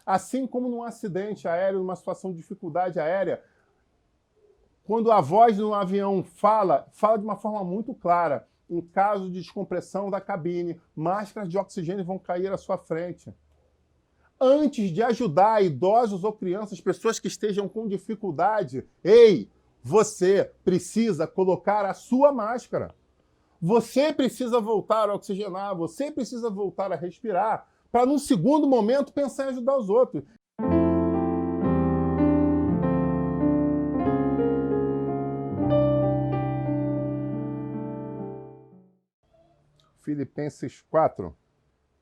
Assim como num acidente aéreo, numa situação de dificuldade aérea, quando a voz no avião fala de uma forma muito clara. Em caso de descompressão da cabine, máscaras de oxigênio vão cair à sua frente. Antes de ajudar idosos ou crianças, pessoas que estejam com dificuldade, ei, você precisa colocar a sua máscara. Você precisa voltar a oxigenar, você precisa voltar a respirar, para num segundo momento pensar em ajudar os outros. Filipenses 4.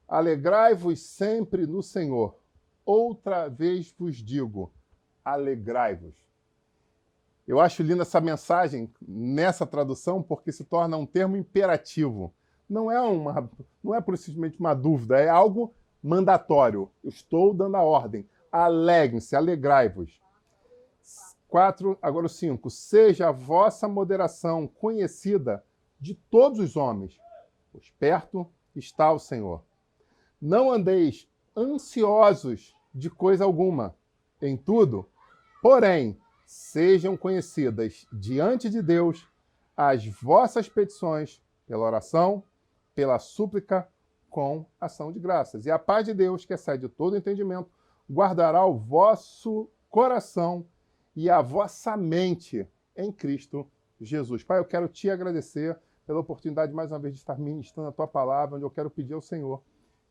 Alegrai-vos sempre no Senhor. Outra vez vos digo, alegrai-vos. Eu acho linda essa mensagem nessa tradução porque se torna um termo imperativo. Não é simplesmente uma dúvida, é algo mandatório. Eu estou dando a ordem. Alegrem-se, alegrai-vos. 4, agora o 5. Seja a vossa moderação conhecida de todos os homens, pois perto está o Senhor. Não andeis ansiosos de coisa alguma. Em tudo, porém, sejam conhecidas diante de Deus as vossas petições pela oração, pela súplica, com ação de graças. E a paz de Deus, que excede todo entendimento, guardará o vosso coração e a vossa mente em Cristo Jesus. Pai, eu quero te agradecer pela oportunidade, mais uma vez, de estar ministrando a tua palavra, onde eu quero pedir ao Senhor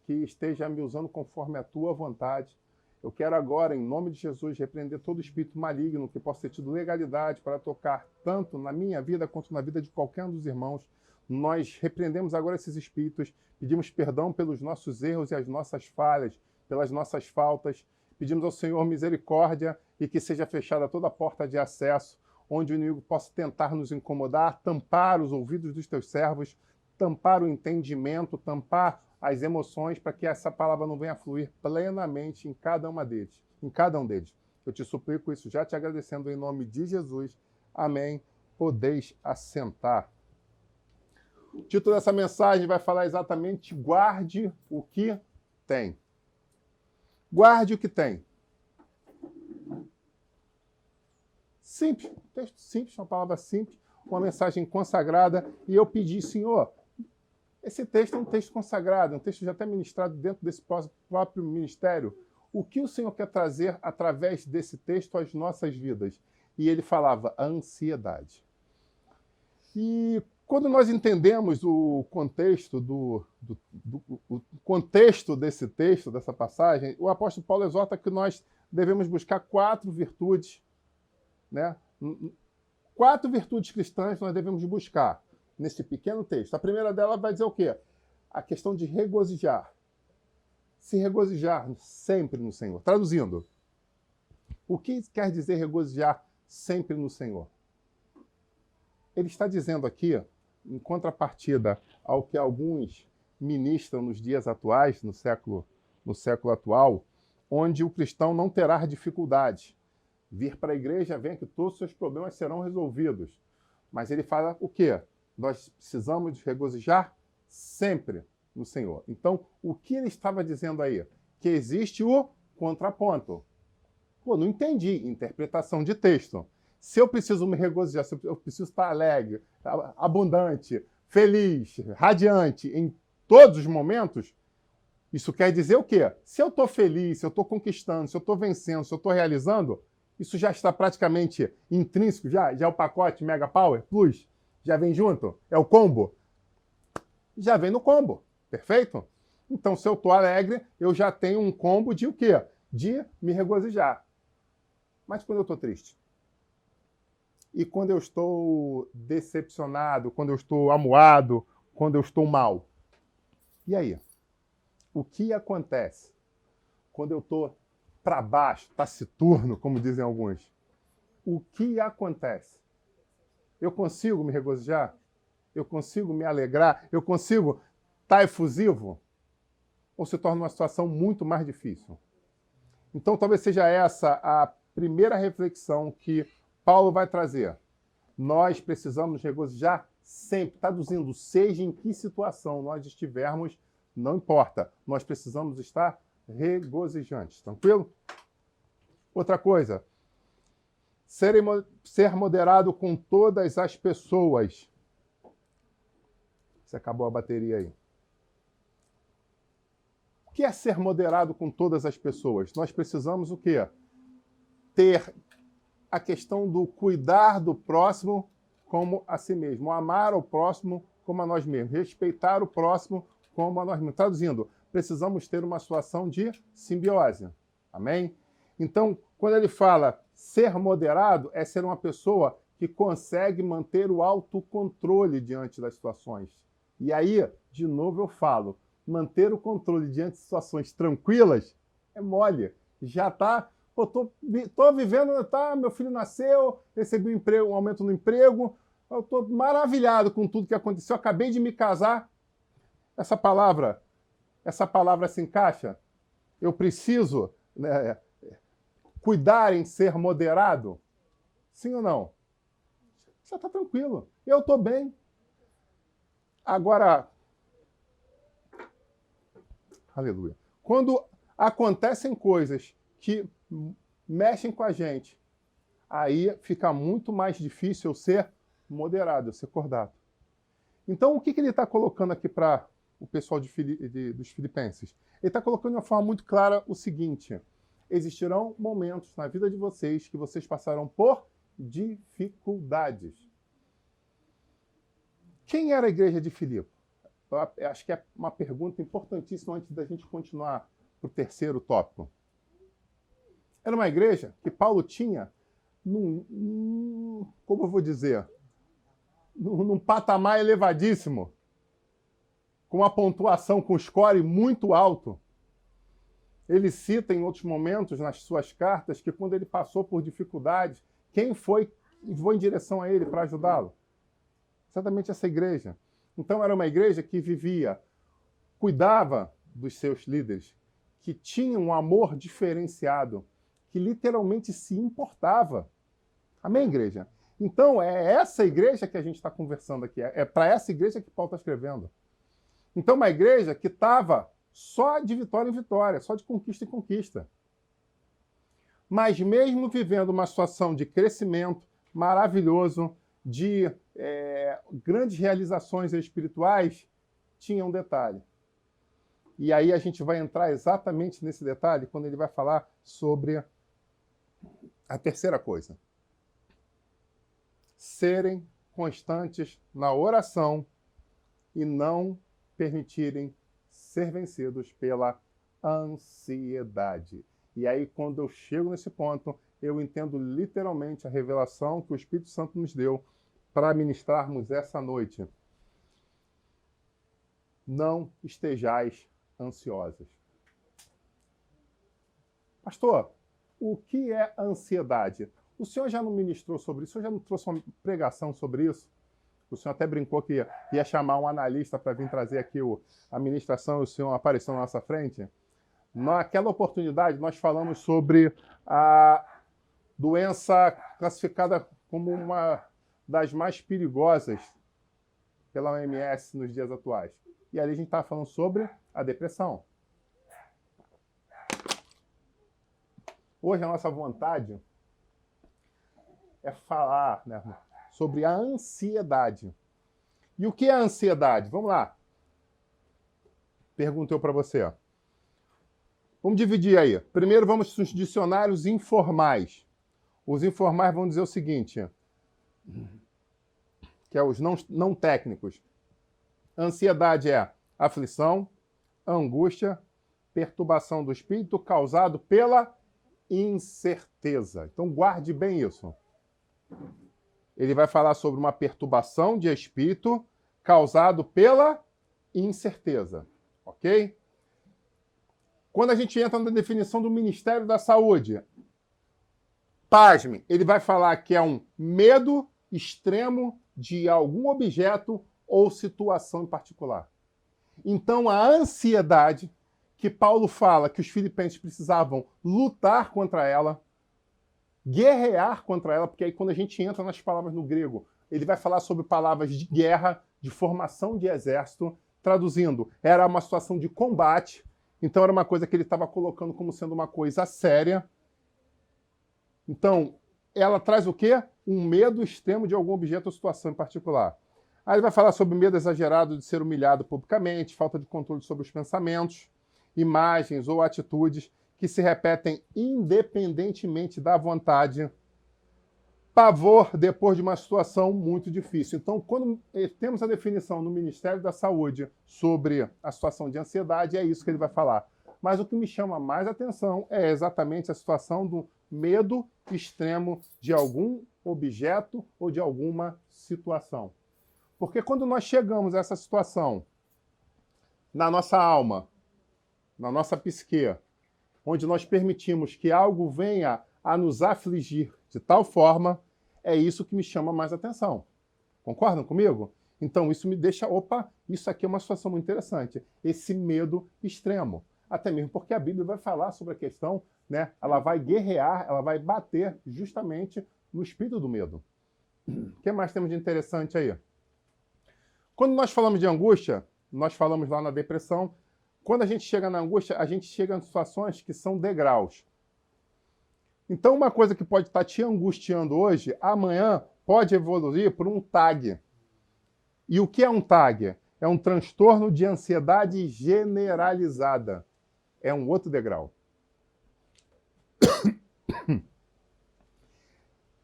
que esteja me usando conforme a tua vontade. Eu quero agora, em nome de Jesus, repreender todo espírito maligno que possa ter tido legalidade para tocar tanto na minha vida quanto na vida de qualquer um dos irmãos. Nós repreendemos agora esses espíritos, pedimos perdão pelos nossos erros e as nossas falhas, pelas nossas faltas. Pedimos ao Senhor misericórdia e que seja fechada toda a porta de acesso, onde o inimigo possa tentar nos incomodar, tampar os ouvidos dos teus servos, tampar o entendimento, tampar as emoções, para que essa palavra não venha fluir plenamente em cada um deles. Eu te suplico isso, já te agradecendo em nome de Jesus. Amém. Podeis assentar. O título dessa mensagem vai falar exatamente: guarde o que tem. Guarde o que tem. Simples, um texto simples, uma palavra simples, uma mensagem consagrada. E eu pedi, Senhor, esse texto é um texto consagrado, um texto já até ministrado dentro desse próprio ministério. O que o Senhor quer trazer através desse texto às nossas vidas? E ele falava a ansiedade. E quando nós entendemos o contexto o contexto desse texto, dessa passagem, o apóstolo Paulo exorta que nós devemos buscar 4 virtudes, né? 4 virtudes cristãs nós devemos buscar nesse pequeno texto. A primeira dela vai dizer o quê? A questão de regozijar. Se regozijar sempre no Senhor. Traduzindo, o que quer dizer regozijar sempre no Senhor? Ele está dizendo aqui, em contrapartida ao que alguns ministram nos dias atuais, no século atual, onde o cristão não terá dificuldade. Vir para a igreja, vem que todos os seus problemas serão resolvidos. Mas ele fala o quê? Nós precisamos regozijar sempre no Senhor. Então, o que ele estava dizendo aí? Que existe o contraponto. Pô, não entendi. Interpretação de texto. Se eu preciso me regozijar, se eu preciso estar alegre, abundante, feliz, radiante em todos os momentos, isso quer dizer o quê? Se eu estou feliz, se eu estou conquistando, se eu estou vencendo, se eu estou realizando, isso já está praticamente intrínseco, já é o pacote Mega Power Plus, já vem junto, é o combo. Já vem no combo, perfeito? Então, se eu estou alegre, eu já tenho um combo de o quê? De me regozijar. Mas quando eu estou triste? E quando eu estou decepcionado, quando eu estou amuado, quando eu estou mal? E aí? O que acontece quando eu estou para baixo, taciturno, como dizem alguns? O que acontece? Eu consigo me regozijar? Eu consigo me alegrar? Eu consigo estar efusivo? Ou se torna uma situação muito mais difícil? Então, talvez seja essa a primeira reflexão que Paulo vai trazer. Nós precisamos nos regozijar sempre, traduzindo, seja em que situação nós estivermos, não importa. Nós precisamos estar regozijantes. Tranquilo? Outra coisa. Ser moderado com todas as pessoas. Você acabou a bateria aí. O que é ser moderado com todas as pessoas? Nós precisamos o quê? Ter a questão do cuidar do próximo como a si mesmo, amar o próximo como a nós mesmos, respeitar o próximo como a nós mesmos. Traduzindo, precisamos ter uma situação de simbiose. Amém? Então, quando ele fala ser moderado, é ser uma pessoa que consegue manter o autocontrole diante das situações. E aí, de novo eu falo, manter o controle diante de situações tranquilas é mole. Já está... Pô, tô vivendo, tá? Meu filho nasceu, recebi um emprego, um aumento no emprego, eu estou maravilhado com tudo que aconteceu, acabei de me casar. Essa palavra se encaixa? Eu preciso, né, cuidar em ser moderado? Sim ou não? Você está tranquilo. Eu estou bem. Agora, aleluia. Quando acontecem coisas que mexem com a gente, aí fica muito mais difícil eu ser moderado, eu ser cordato. Então, o que ele está colocando aqui para o pessoal dos filipenses? Ele está colocando de uma forma muito clara o seguinte: existirão momentos na vida de vocês que vocês passarão por dificuldades. Quem era a igreja de Filipe? Eu acho que é uma pergunta importantíssima antes da gente continuar para o terceiro tópico. Era uma igreja que Paulo tinha, como eu vou dizer, num patamar elevadíssimo, com uma pontuação, com score muito alto. Ele cita em outros momentos, nas suas cartas, que quando ele passou por dificuldades, quem foi em direção a ele para ajudá-lo? Exatamente essa igreja. Então era uma igreja que vivia, cuidava dos seus líderes, que tinha um amor diferenciado, que literalmente se importava. Amém, igreja? Então, é essa igreja que a gente está conversando aqui. É para essa igreja que Paulo está escrevendo. Então, uma igreja que estava só de vitória em vitória, só de conquista em conquista. Mas mesmo vivendo uma situação de crescimento maravilhoso, de grandes realizações espirituais, tinha um detalhe. E aí a gente vai entrar exatamente nesse detalhe quando ele vai falar sobre a terceira coisa. Serem constantes na oração e não permitirem ser vencidos pela ansiedade. E aí, quando eu chego nesse ponto, eu entendo literalmente a revelação que o Espírito Santo nos deu para ministrarmos essa noite. Não estejais ansiosos. Pastor, o que é ansiedade? O senhor já não ministrou sobre isso? O senhor já não trouxe uma pregação sobre isso? O senhor até brincou que ia chamar um analista para vir trazer aqui a ministração e o senhor apareceu na nossa frente. Naquela oportunidade, nós falamos sobre a doença classificada como uma das mais perigosas pela OMS nos dias atuais. E ali a gente estava falando sobre a depressão. Hoje a nossa vontade é falar, né, sobre a ansiedade. E o que é a ansiedade? Vamos lá. Pergunto eu para você. Ó. Vamos dividir aí. Primeiro vamos para os dicionários informais. Os informais vão dizer o seguinte, que é os não técnicos. Ansiedade é aflição, angústia, perturbação do espírito causado pela incerteza. Então guarde bem isso. Ele vai falar sobre uma perturbação de espírito causado pela incerteza. Ok? Quando a gente entra na definição do Ministério da Saúde, pasme, ele vai falar que é um medo extremo de algum objeto ou situação em particular. Então, a ansiedade, que Paulo fala que os filipenses precisavam lutar contra ela, guerrear contra ela, porque aí quando a gente entra nas palavras no grego, ele vai falar sobre palavras de guerra, de formação de exército, traduzindo, era uma situação de combate. Então era uma coisa que ele estava colocando como sendo uma coisa séria. Então, ela traz o quê? Um medo extremo de algum objeto ou situação em particular. Aí ele vai falar sobre o medo exagerado de ser humilhado publicamente, falta de controle sobre os pensamentos, imagens ou atitudes que se repetem independentemente da vontade, pavor depois de uma situação muito difícil. Então, quando temos a definição no Ministério da Saúde sobre a situação de ansiedade, é isso que ele vai falar. Mas o que me chama mais atenção é exatamente a situação do medo extremo de algum objeto ou de alguma situação. Porque quando nós chegamos a essa situação na nossa alma, na nossa psique, onde nós permitimos que algo venha a nos afligir de tal forma, é isso que me chama mais atenção. Concordam comigo? Então isso me deixa, isso aqui é uma situação muito interessante. Esse medo extremo. Até mesmo porque a Bíblia vai falar sobre a questão, né? Ela vai guerrear, ela vai bater justamente no espírito do medo. O que mais temos de interessante aí? Quando nós falamos de angústia, nós falamos lá na depressão, quando a gente chega na angústia, a gente chega em situações que são degraus. Então, uma coisa que pode estar te angustiando hoje, amanhã pode evoluir por um TAG. E o que é um TAG? É um transtorno de ansiedade generalizada. É um outro degrau.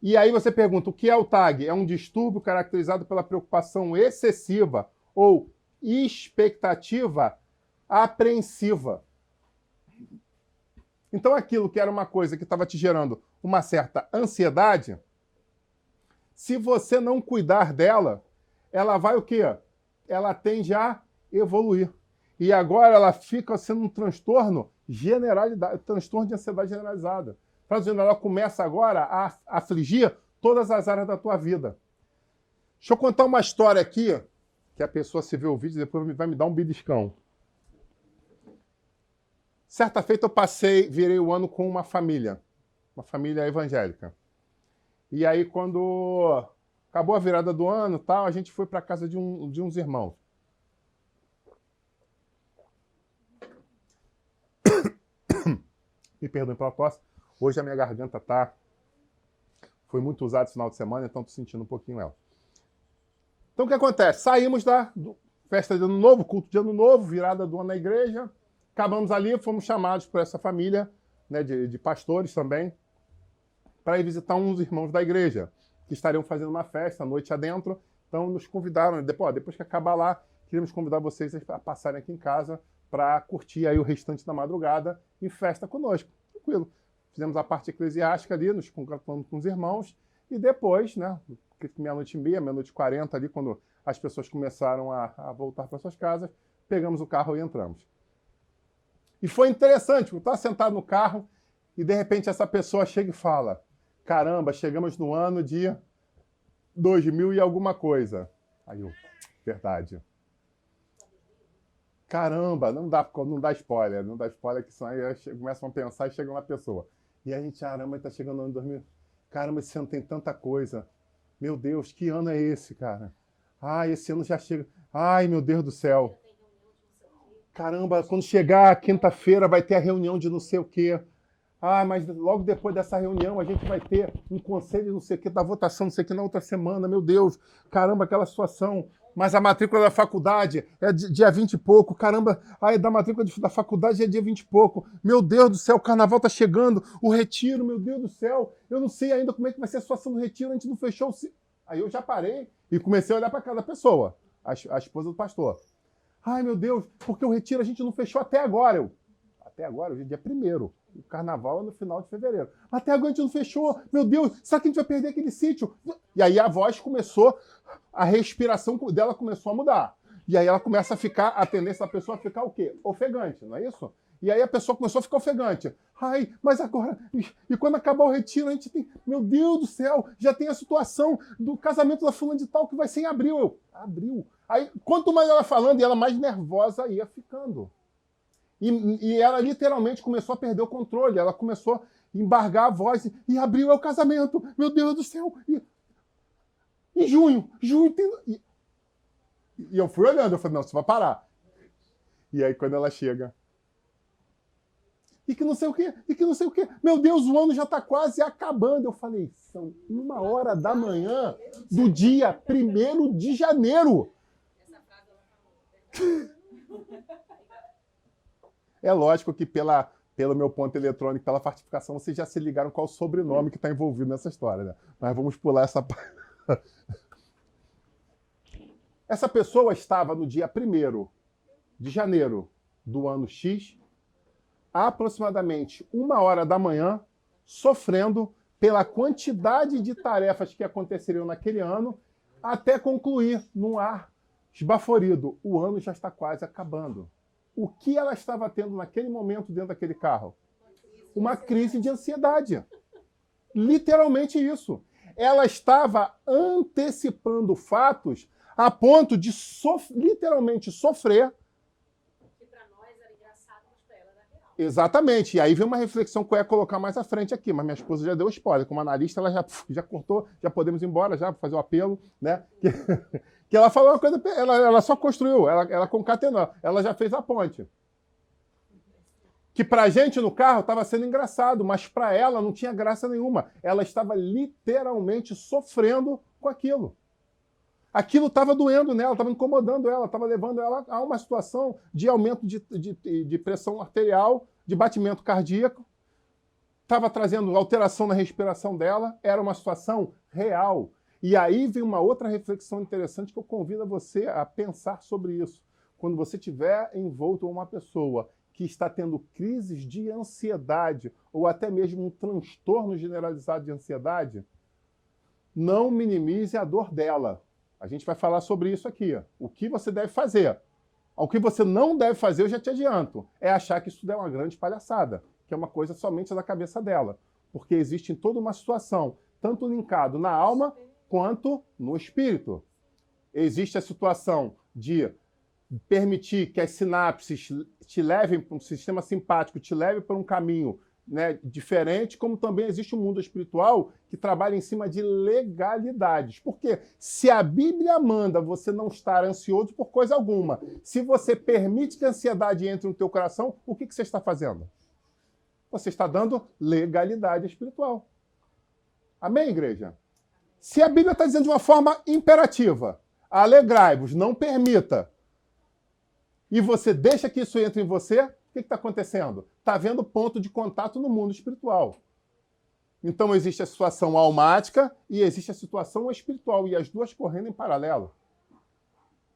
E aí você pergunta, o que é o TAG? É um distúrbio caracterizado pela preocupação excessiva ou expectativa apreensiva. Então, aquilo que era uma coisa que estava te gerando uma certa ansiedade, se você não cuidar dela, ela vai o quê? Ela tende a evoluir. E agora ela fica sendo um transtorno transtorno de ansiedade generalizada. Traduzindo, ela começa agora a afligir todas as áreas da tua vida. Deixa eu contar uma história aqui, que a pessoa se vê o vídeo e depois vai me dar um beliscão. Certa feita eu virei o ano com uma família evangélica. E aí quando acabou a virada do ano, tal, a gente foi para a casa de uns irmãos. Me perdoem pela tosse. Hoje a minha garganta foi muito usada esse final de semana, então estou sentindo um pouquinho ela. Então o que acontece? Saímos da festa de Ano Novo, culto de Ano Novo, virada do ano na igreja. Acabamos ali, fomos chamados por essa família, né, de pastores também, para ir visitar uns irmãos da igreja, que estariam fazendo uma festa, noite adentro. Então nos convidaram, depois que acabar lá, queríamos convidar vocês a passarem aqui em casa para curtir aí o restante da madrugada em festa conosco. Tranquilo. Fizemos a parte eclesiástica ali, nos congratulamos com os irmãos, e depois, né, meia-noite e meia, meia-noite e 40 ali, quando as pessoas começaram a voltar para suas casas, pegamos o carro e entramos. E foi interessante, eu estava sentado no carro e de repente essa pessoa chega e fala, caramba, chegamos no ano de 2000 e alguma coisa. Aí eu, verdade. Caramba, não dá spoiler que senão aí começam a pensar e chegam na pessoa. E a gente, caramba, está chegando no ano 2000. Caramba, esse ano tem tanta coisa. Meu Deus, que ano é esse, cara? Ai, esse ano já chega. Ai, meu Deus do céu. Caramba, quando chegar a quinta-feira vai ter a reunião de não sei o quê. Ah, mas logo depois dessa reunião a gente vai ter um conselho de não sei o quê, da votação, não sei o quê, na outra semana. Meu Deus, caramba, aquela situação. Mas a matrícula da faculdade é dia 20 e pouco. Caramba, aí da matrícula da faculdade é dia 20 e pouco. Meu Deus do céu, o carnaval tá chegando. O retiro, meu Deus do céu. Eu não sei ainda como é que vai ser a situação do retiro. A gente não fechou o... Aí eu já parei e comecei a olhar para cada pessoa. A esposa do pastor. Ai, meu Deus, porque o retiro a gente não fechou até agora. Até agora, hoje é dia 1º. O carnaval é no final de fevereiro. Até agora a gente não fechou. Meu Deus, será que a gente vai perder aquele sítio? E aí a voz começou, a respiração dela começou a mudar. E aí ela começa a ficar, a tendência da pessoa a ficar o quê? Ofegante, não é isso? E aí a pessoa começou a ficar ofegante. Ai, mas agora... E quando acabar o retiro, a gente tem... Meu Deus do céu, já tem a situação do casamento da fulana de tal que vai ser em abril. Abril. Aí, quanto mais ela falando, e ela mais nervosa ia ficando. E ela literalmente começou a perder o controle. Ela começou a embargar a voz. E abril é o casamento. Meu Deus do céu. E junho tem... E eu fui olhando. Eu falei, não, você vai parar. E aí, quando ela chega... e que não sei o quê, e que não sei o quê. Meu Deus, o ano já está quase acabando. Eu falei, são 1h da manhã do dia 1º de janeiro. É lógico que pelo meu ponto eletrônico, pela fortificação, vocês já se ligaram qual o sobrenome que está envolvido nessa história, né? Mas vamos pular essa parte. Essa pessoa estava no dia 1º de janeiro do ano X, aproximadamente 1h da manhã, sofrendo pela quantidade de tarefas que aconteceriam naquele ano, até concluir num ar esbaforido. O ano já está quase acabando. O que ela estava tendo naquele momento dentro daquele carro? Uma crise de ansiedade. Literalmente isso. Ela estava antecipando fatos a ponto de literalmente sofrer. Que para nós era engraçado, mas para ela era real. Exatamente. E aí vem uma reflexão que eu ia colocar mais à frente aqui, mas minha esposa já deu spoiler. Como analista, ela já cortou, já podemos ir embora, já fazer o apelo, né? Que ela falou uma coisa, ela só construiu, ela concatenou, ela já fez a ponte. Que pra gente no carro estava sendo engraçado, mas para ela não tinha graça nenhuma. Ela estava literalmente sofrendo com aquilo. Aquilo estava doendo nela, estava incomodando ela, estava levando ela a uma situação de aumento de pressão arterial, de batimento cardíaco, estava trazendo alteração na respiração dela, era uma situação real. E aí vem uma outra reflexão interessante que eu convido a você a pensar sobre isso. Quando você estiver envolto a uma pessoa que está tendo crises de ansiedade ou até mesmo um transtorno generalizado de ansiedade, não minimize a dor dela. A gente vai falar sobre isso aqui. O que você deve fazer. O que você não deve fazer, eu já te adianto, é achar que isso é uma grande palhaçada, que é uma coisa somente da cabeça dela. Porque existe em toda uma situação, tanto linkado na alma quanto no espírito. Existe a situação de permitir que as sinapses te levem para um sistema simpático, te leve para um caminho, né, diferente, como também existe um mundo espiritual que trabalha em cima de legalidades. Porque se a Bíblia manda você não estar ansioso por coisa alguma, se você permite que a ansiedade entre no teu coração, o que você está fazendo? Você está dando legalidade espiritual. Amém, igreja? Se a Bíblia está dizendo de uma forma imperativa, alegrai-vos, não permita, e você deixa que isso entre em você, o que está acontecendo? Está havendo ponto de contato no mundo espiritual. Então existe a situação almática e existe a situação espiritual, e as duas correndo em paralelo.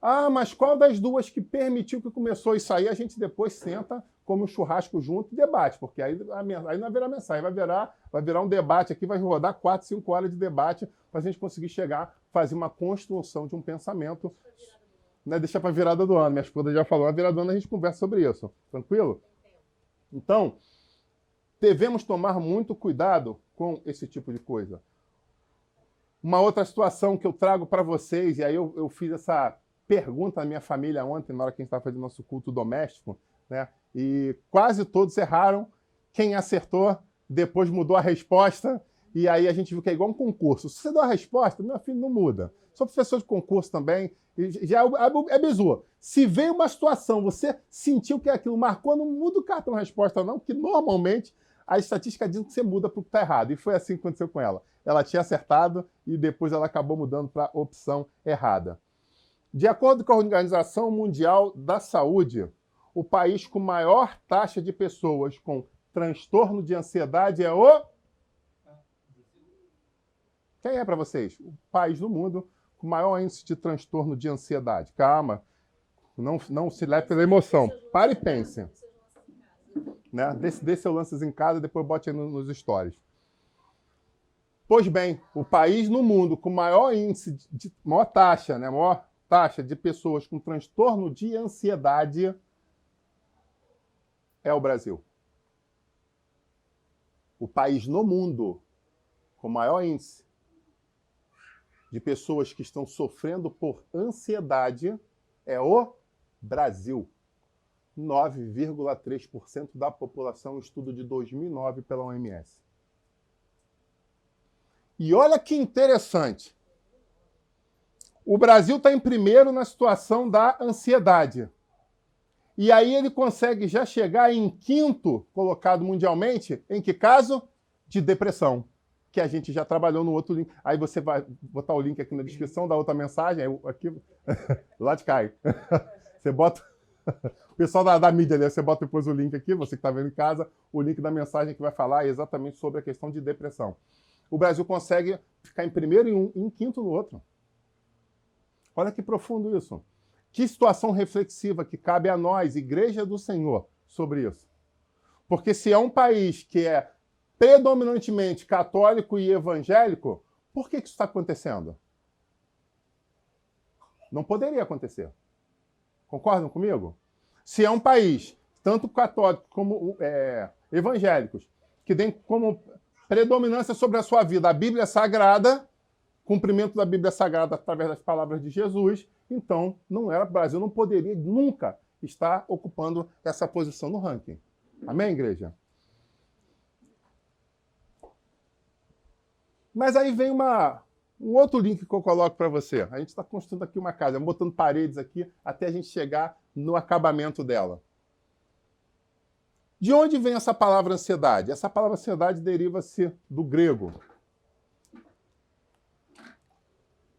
Ah, mas qual das duas que permitiu que começou isso aí? A gente depois senta, come um churrasco junto e debate, porque aí não vai virar mensagem, vai virar um debate aqui, vai rodar 4, 5 horas de debate para a gente conseguir chegar, fazer uma construção de um pensamento. Né, deixa para a virada do ano. Minha esposa já falou, a virada do ano a gente conversa sobre isso. Tranquilo? Então, devemos tomar muito cuidado com esse tipo de coisa. Uma outra situação que eu trago para vocês, e aí eu fiz essa pergunta à minha família ontem, na hora que a gente estava fazendo nosso culto doméstico, né? E quase todos erraram. Quem acertou, depois mudou a resposta, e aí a gente viu que é igual um concurso. Se você dá a resposta, meu filho, não muda. Sou professor de concurso também, já é bizu. Se veio uma situação, você sentiu que aquilo marcou, não muda o cartão resposta não, porque normalmente a estatística diz que você muda para o que está errado. E foi assim que aconteceu com ela. Ela tinha acertado e depois ela acabou mudando para a opção errada. De acordo com a Organização Mundial da Saúde, o país com maior taxa de pessoas com transtorno de ansiedade é o... Quem é para vocês? O país do mundo com maior índice de transtorno de ansiedade. Calma, não se leve pela emoção. Pare e pense. Né? Dê seu lances em casa e depois bote aí nos stories. Pois bem, o país no mundo com maior índice, maior taxa de pessoas com transtorno de ansiedade é o Brasil. O país no mundo com maior índice de pessoas que estão sofrendo por ansiedade é o Brasil. 9,3% da população, estudo de 2009 pela OMS. E olha que interessante. O Brasil está em primeiro na situação da ansiedade. E aí ele consegue já chegar em quinto colocado mundialmente, em que caso? De depressão, que a gente já trabalhou no outro link. Aí você vai botar o link aqui na descrição da outra mensagem, aí aqui, lá de cai. Você bota... O pessoal da mídia ali, você bota depois o link aqui, você que está vendo em casa, o link da mensagem que vai falar exatamente sobre a questão de depressão. O Brasil consegue ficar em primeiro em um e em quinto no outro. Olha que profundo isso. Que situação reflexiva que cabe a nós, Igreja do Senhor, sobre isso. Porque se é um país que é predominantemente católico e evangélico, por que isso está acontecendo? Não poderia acontecer. Concordam comigo? Se é um país, tanto católico como evangélicos, que tem como predominância sobre a sua vida a Bíblia Sagrada, cumprimento da Bíblia Sagrada através das palavras de Jesus, então não era, o Brasil não poderia nunca estar ocupando essa posição no ranking. Amém, igreja? Mas aí vem um outro link que eu coloco para você. A gente está construindo aqui uma casa, botando paredes aqui até a gente chegar no acabamento dela. De onde vem essa palavra ansiedade? Essa palavra ansiedade deriva-se do grego.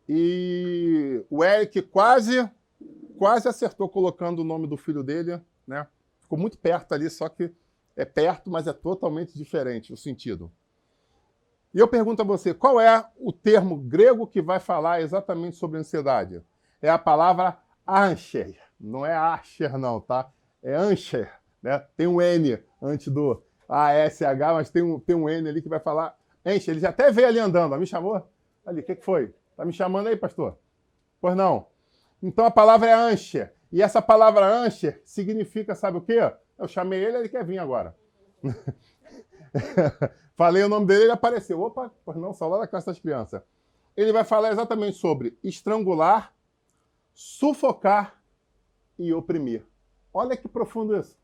E o Eric quase acertou colocando o nome do filho dele, né? Ficou muito perto ali, só que é perto, mas é totalmente diferente o sentido. E eu pergunto a você, qual é o termo grego que vai falar exatamente sobre ansiedade? É a palavra ansher. Não é asher, não, tá? É ansher, né? Tem um N antes do A-S-H, mas tem um N ali que vai falar ansher. Ele já até veio ali andando, ó, me chamou? Ali, o que foi? Tá me chamando aí, pastor? Pois não. Então a palavra é ansher. E essa palavra ansher significa, sabe o quê? Eu chamei ele quer vir agora. Falei o nome dele, ele apareceu. Opa, pois não, só lá da classe das crianças. Ele vai falar exatamente sobre estrangular, sufocar e oprimir. Olha que profundo isso.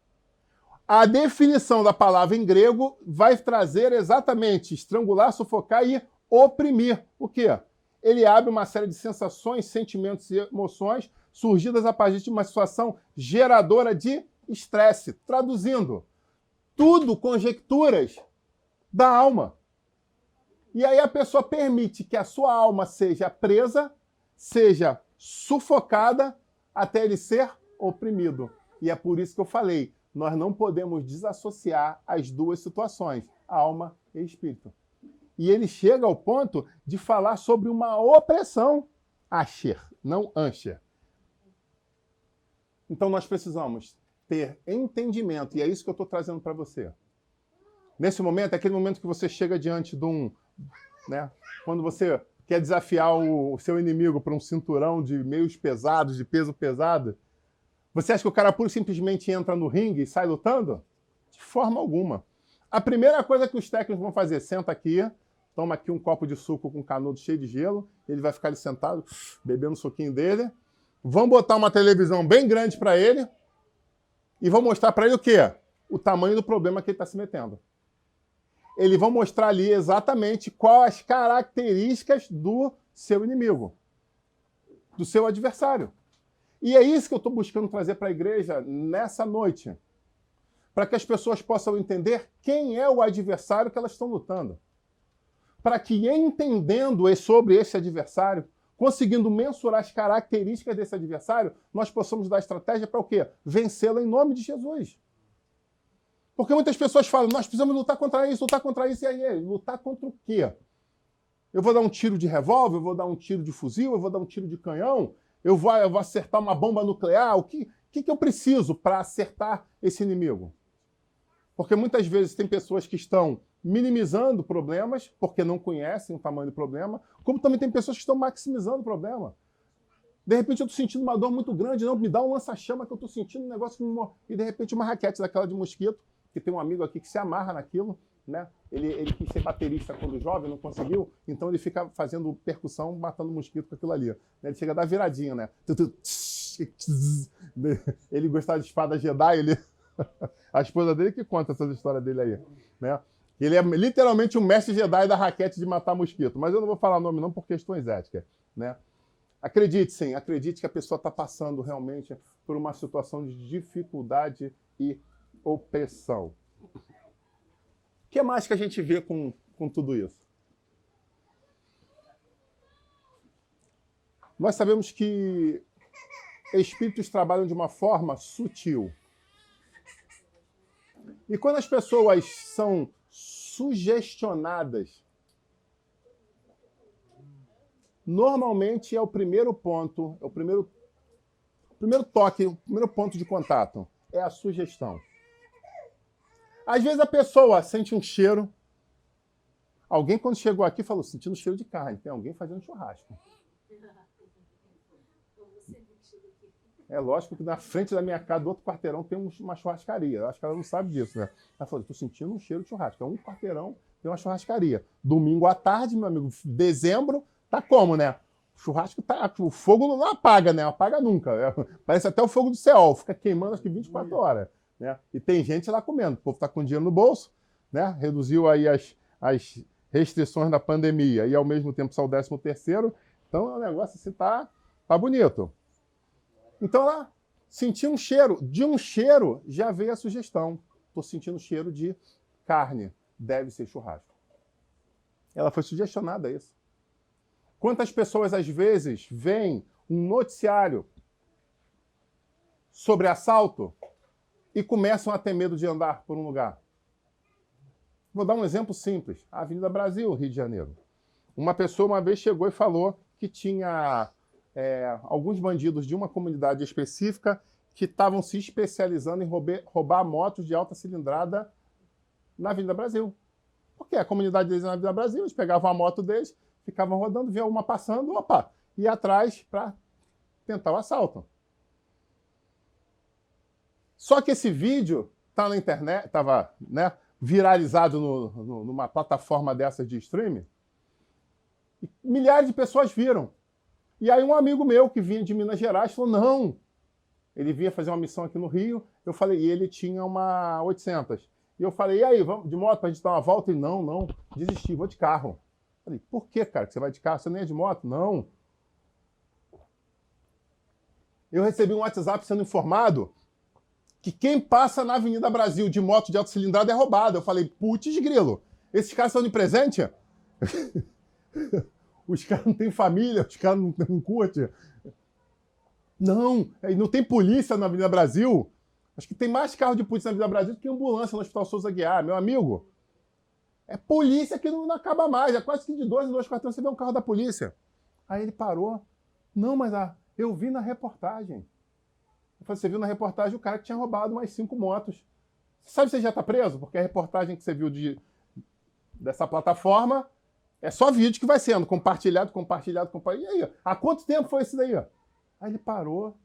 A definição da palavra em grego vai trazer exatamente estrangular, sufocar e oprimir. O quê? Ele abre uma série de sensações, sentimentos e emoções surgidas a partir de uma situação geradora de estresse. Traduzindo, tudo conjecturas da alma. E aí a pessoa permite que a sua alma seja presa, seja sufocada, até ele ser oprimido. E é por isso que eu falei, nós não podemos desassociar as duas situações, alma e espírito. E ele chega ao ponto de falar sobre uma opressão, asher, não ansher. Então nós precisamos ter entendimento, e é isso que eu estou trazendo para você. Nesse momento, é aquele momento que você chega diante de um... né, quando você quer desafiar o seu inimigo para um cinturão de meios pesados, de peso pesado, você acha que o cara pura e simplesmente entra no ringue e sai lutando? De forma alguma. A primeira coisa que os técnicos vão fazer, senta aqui, toma aqui um copo de suco com canudo cheio de gelo, ele vai ficar ali sentado, bebendo o suquinho dele, vão botar uma televisão bem grande para ele e vão mostrar para ele o quê? O tamanho do problema que ele está se metendo. Eles vão mostrar ali exatamente quais as características do seu inimigo, do seu adversário. E é isso que eu estou buscando trazer para a igreja nessa noite, para que as pessoas possam entender quem é o adversário que elas estão lutando. Para que, entendendo sobre esse adversário, conseguindo mensurar as características desse adversário, nós possamos dar estratégia para o quê? Vencê-lo em nome de Jesus. Porque muitas pessoas falam, nós precisamos lutar contra isso, e aí, lutar contra o quê? Eu vou dar um tiro de revólver, eu vou dar um tiro de fuzil, eu vou dar um tiro de canhão, eu vou acertar uma bomba nuclear, o que eu preciso para acertar esse inimigo? Porque muitas vezes tem pessoas que estão minimizando problemas, porque não conhecem o tamanho do problema, como também tem pessoas que estão maximizando o problema. De repente eu estou sentindo uma dor muito grande, não, me dá um lança-chama que eu estou sentindo um negócio que e de repente uma raquete daquela de mosquito, que tem um amigo aqui que se amarra naquilo, né? Ele quis ser baterista quando jovem, não conseguiu, então ele fica fazendo percussão, matando mosquito com aquilo ali. Ele chega a dar viradinha, né? Ele gostava de espada Jedi, a esposa dele que conta essas histórias dele aí, né? Ele é literalmente um mestre Jedi da raquete de matar mosquito, mas eu não vou falar nome não por questões éticas, né? Acredite sim, acredite que a pessoa está passando realmente por uma situação de dificuldade e opressão. O que mais que a gente vê com tudo isso? Nós sabemos que espíritos trabalham de uma forma sutil. E quando as pessoas são sugestionadas, normalmente é o primeiro ponto, é o primeiro toque, o primeiro ponto de contato, é a sugestão. Às vezes a pessoa sente um cheiro. Alguém, quando chegou aqui, falou, sentindo cheiro de carne. Tem alguém fazendo churrasco. É lógico que na frente da minha casa, do outro quarteirão, tem uma churrascaria. Eu acho que ela não sabe disso, né? Ela falou, estou sentindo um cheiro de churrasco. É um quarteirão, tem uma churrascaria. Domingo à tarde, meu amigo, dezembro, tá como, né? O churrasco tá... O fogo não apaga, né? Não apaga nunca. Parece até o fogo do céu. Fica queimando, acho que 24 horas. Né? E tem gente lá comendo. O povo tá com dinheiro no bolso, né? Reduziu aí as restrições da pandemia e, ao mesmo tempo, só o 13º. Então, o negócio assim tá bonito. Então ela sentiu um cheiro. De um cheiro já veio a sugestão. Estou sentindo cheiro de carne. Deve ser churrasco. Ela foi sugestionada a isso. Quantas pessoas, às vezes, veem um noticiário sobre assalto e começam a ter medo de andar por um lugar? Vou dar um exemplo simples. A Avenida Brasil, Rio de Janeiro. Uma pessoa uma vez chegou e falou que tinha... alguns bandidos de uma comunidade específica que estavam se especializando em roubar motos de alta cilindrada na Avenida Brasil. Porque a comunidade deles na Avenida Brasil, eles pegavam a moto deles, ficavam rodando, via uma passando, ia atrás para tentar o assalto. Só que esse vídeo está na internet, estava, né, viralizado numa plataforma dessas de streaming, e milhares de pessoas viram. E aí um amigo meu que vinha de Minas Gerais falou, não, ele vinha fazer uma missão aqui no Rio, eu falei, e ele tinha uma 800. E eu falei, e aí, vamos de moto pra gente dar uma volta? Ele, não, desisti, vou de carro. Eu falei, por que, cara, que você vai de carro? Você nem é de moto? Não. Eu recebi um WhatsApp sendo informado que quem passa na Avenida Brasil de moto de alta cilindrada é roubado. Eu falei, putz grilo, esses caras são de presente? Os caras não têm família, os caras não curtem. Não tem polícia na Avenida Brasil. Acho que tem mais carro de polícia na Avenida Brasil do que ambulância no Hospital Souza Aguiar. Meu amigo, é polícia que não acaba mais. É quase que de 2 em 2 quarteirões você vê um carro da polícia. Aí ele parou. Não, mas eu vi na reportagem. Eu falei, você viu na reportagem o cara que tinha roubado mais 5 motos. Você sabe se você já está preso? Porque a reportagem que você viu dessa plataforma... É só vídeo que vai sendo compartilhado. E aí, há quanto tempo foi isso daí? Aí ele parou,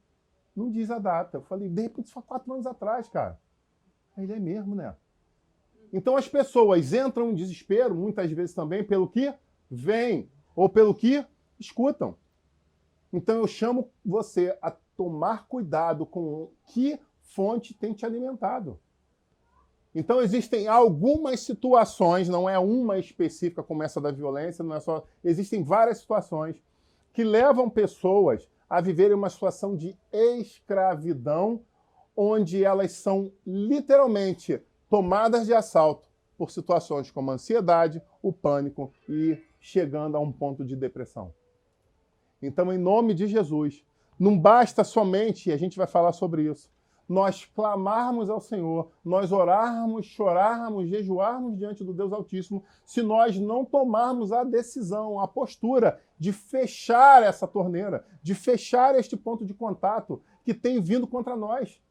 não diz a data. Eu falei, de repente, isso foi 4 anos atrás, cara. Aí ele é mesmo, né? Então as pessoas entram em desespero, muitas vezes também, pelo que veem ou pelo que escutam. Então eu chamo você a tomar cuidado com que fonte tem te alimentado. Então existem algumas situações, não é uma específica como essa da violência, não é só... Existem várias situações que levam pessoas a viverem uma situação de escravidão, onde elas são literalmente tomadas de assalto por situações como a ansiedade, o pânico e chegando a um ponto de depressão. Então, em nome de Jesus, não basta somente, e a gente vai falar sobre isso, nós clamarmos ao Senhor, nós orarmos, chorarmos, jejuarmos diante do Deus Altíssimo, se nós não tomarmos a decisão, a postura de fechar essa torneira, de fechar este ponto de contato que tem vindo contra nós,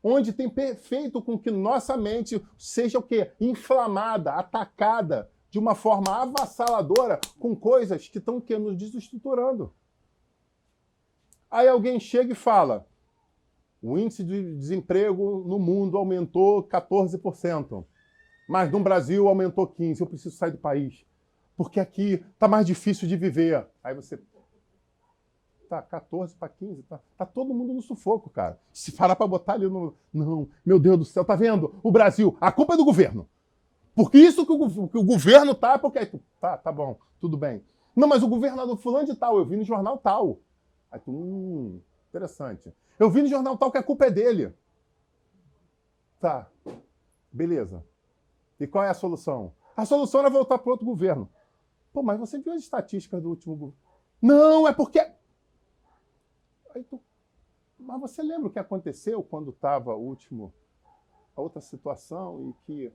onde tem feito com que nossa mente seja o quê? Inflamada, atacada de uma forma avassaladora com coisas que estão nos desestruturando. Aí alguém chega e fala, o índice de desemprego no mundo aumentou 14%, mas no Brasil aumentou 15%. Eu preciso sair do país, porque aqui está mais difícil de viver. Aí você... Tá 14 para 15, tá todo mundo no sufoco, cara. Se parar para botar ali no... Não, meu Deus do céu, tá vendo? O Brasil, a culpa é do governo. Porque isso que o governo tá, porque... Tá bom, tudo bem. Não, mas o governador fulano de tal, eu vi no jornal tal. Aí tu, interessante. Eu vi no jornal tal que a culpa é dele. Tá, beleza. E qual é a solução? A solução era voltar para outro governo. Pô, mas você viu as estatísticas do último governo? Não, é porque... Mas você lembra o que aconteceu quando estava a outra situação e que...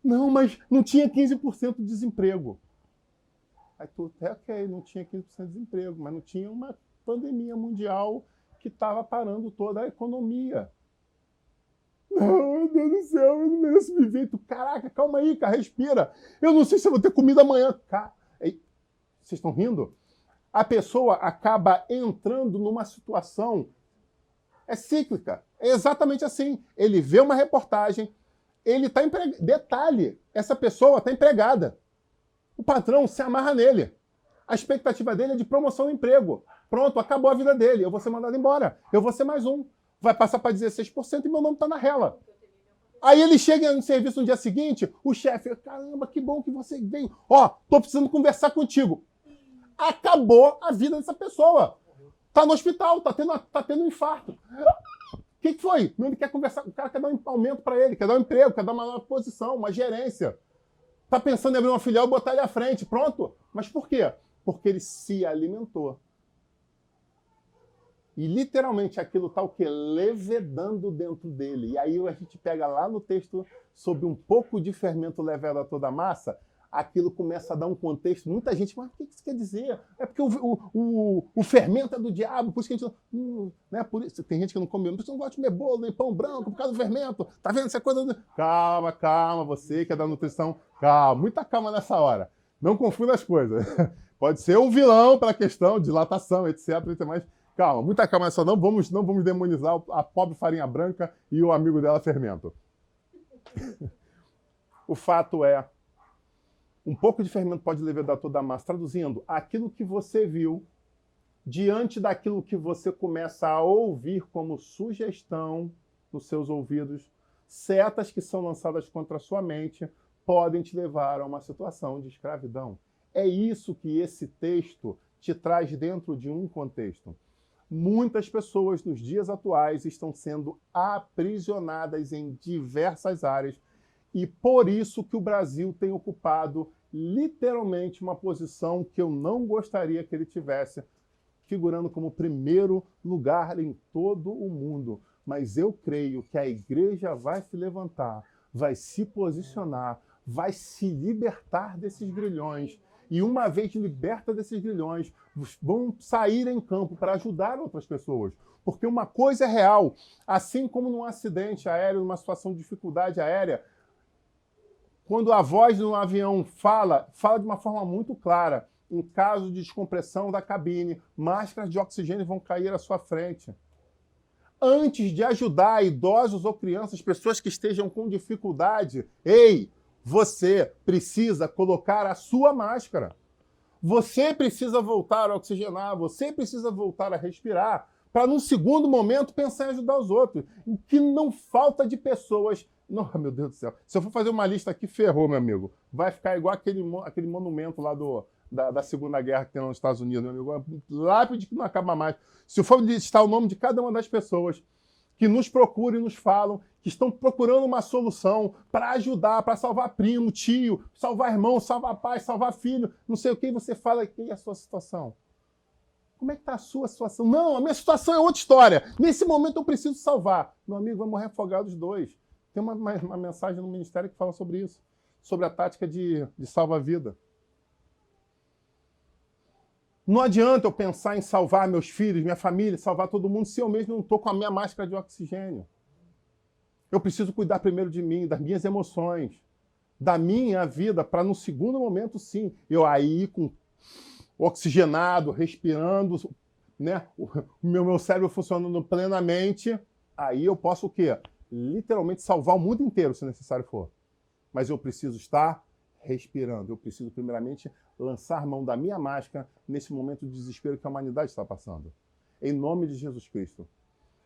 Não, mas não tinha 15% de desemprego. Aí tu até ok, não tinha 15% de desemprego, mas não tinha uma pandemia mundial que estava parando toda a economia. Não, meu Deus do céu, eu não mereço viver. Tu, caraca, calma aí, cara, respira. Eu não sei se eu vou ter comida amanhã. Vocês estão rindo? A pessoa acaba entrando numa situação cíclica. É exatamente assim. Ele vê uma reportagem, ele está empregado. Detalhe, essa pessoa está empregada. O patrão se amarra nele. A expectativa dele é de promoção no emprego. Pronto, acabou a vida dele. Eu vou ser mandado embora. Eu vou ser mais um. Vai passar para 16% e meu nome está na rela. Aí ele chega no serviço no dia seguinte, o chefe, caramba, que bom que você veio. Ó, tô precisando conversar contigo. Acabou a vida dessa pessoa. Tá no hospital, tá tendo um infarto. O que foi? Ele quer conversar, o cara quer dar um aumento para ele, quer dar um emprego, quer dar uma nova posição, uma gerência. Tá pensando em abrir uma filial e botar ele à frente. Pronto. Mas por quê? Porque ele se alimentou. E literalmente aquilo está o quê? Levedando dentro dele. E aí a gente pega lá no texto sobre um pouco de fermento leveda a toda a massa, aquilo começa a dar um contexto. Muita gente, mas o que isso quer dizer? É porque o fermento é do diabo, por isso que a gente não... né? Por isso, tem gente que não come, por isso não gosta de comer bolo, nem pão branco, por causa do fermento. Tá vendo essa coisa? Calma, calma, você que é da nutrição, calma, muita calma nessa hora. Não confunda as coisas. Pode ser um vilão para a questão de dilatação, etc. Mas calma, muita calma nessa, não vamos demonizar a pobre farinha branca e o amigo dela fermento. O fato é, um pouco de fermento pode levedar toda a massa. Traduzindo, aquilo que você viu, diante daquilo que você começa a ouvir como sugestão nos seus ouvidos, setas que são lançadas contra a sua mente, podem te levar a uma situação de escravidão. É isso que esse texto te traz dentro de um contexto. Muitas pessoas nos dias atuais estão sendo aprisionadas em diversas áreas e por isso que o Brasil tem ocupado literalmente uma posição que eu não gostaria que ele tivesse, figurando como primeiro lugar em todo o mundo. Mas eu creio que a igreja vai se levantar, vai se posicionar, vai se libertar desses grilhões. E uma vez liberta desses grilhões, vão sair em campo para ajudar outras pessoas. Porque uma coisa é real, assim como num acidente aéreo, numa situação de dificuldade aérea, quando a voz de um avião fala de uma forma muito clara. Em caso de descompressão da cabine, máscaras de oxigênio vão cair à sua frente. Antes de ajudar idosos ou crianças, pessoas que estejam com dificuldade, ei, você precisa colocar a sua máscara. Você precisa voltar a oxigenar, você precisa voltar a respirar, para num segundo momento pensar em ajudar os outros. O que não falta de pessoas... Não, meu Deus do céu. Se eu for fazer uma lista aqui, ferrou, meu amigo. Vai ficar igual aquele monumento lá da Segunda Guerra que tem lá nos Estados Unidos, meu amigo. Lápide que não acaba mais. Se eu for listar o nome de cada uma das pessoas que nos procuram e nos falam, que estão procurando uma solução para ajudar, para salvar primo, tio, salvar irmão, salvar pai, salvar filho, não sei o que, você fala, e a sua situação? Como é que está a sua situação? Não, a minha situação é outra história. Nesse momento eu preciso salvar. Meu amigo, vai morrer afogado os dois. Tem uma mensagem no ministério que fala sobre isso, sobre a tática de salva-vida. Não adianta eu pensar em salvar meus filhos, minha família, salvar todo mundo, se eu mesmo não estou com a minha máscara de oxigênio. Eu preciso cuidar primeiro de mim, das minhas emoções, da minha vida, para no segundo momento, sim, eu aí com oxigenado, respirando, né, o meu cérebro funcionando plenamente, aí eu posso o quê? Literalmente salvar o mundo inteiro, se necessário for. Mas eu preciso estar respirando. Eu preciso, primeiramente, lançar mão da minha máscara nesse momento de desespero que a humanidade está passando. Em nome de Jesus Cristo.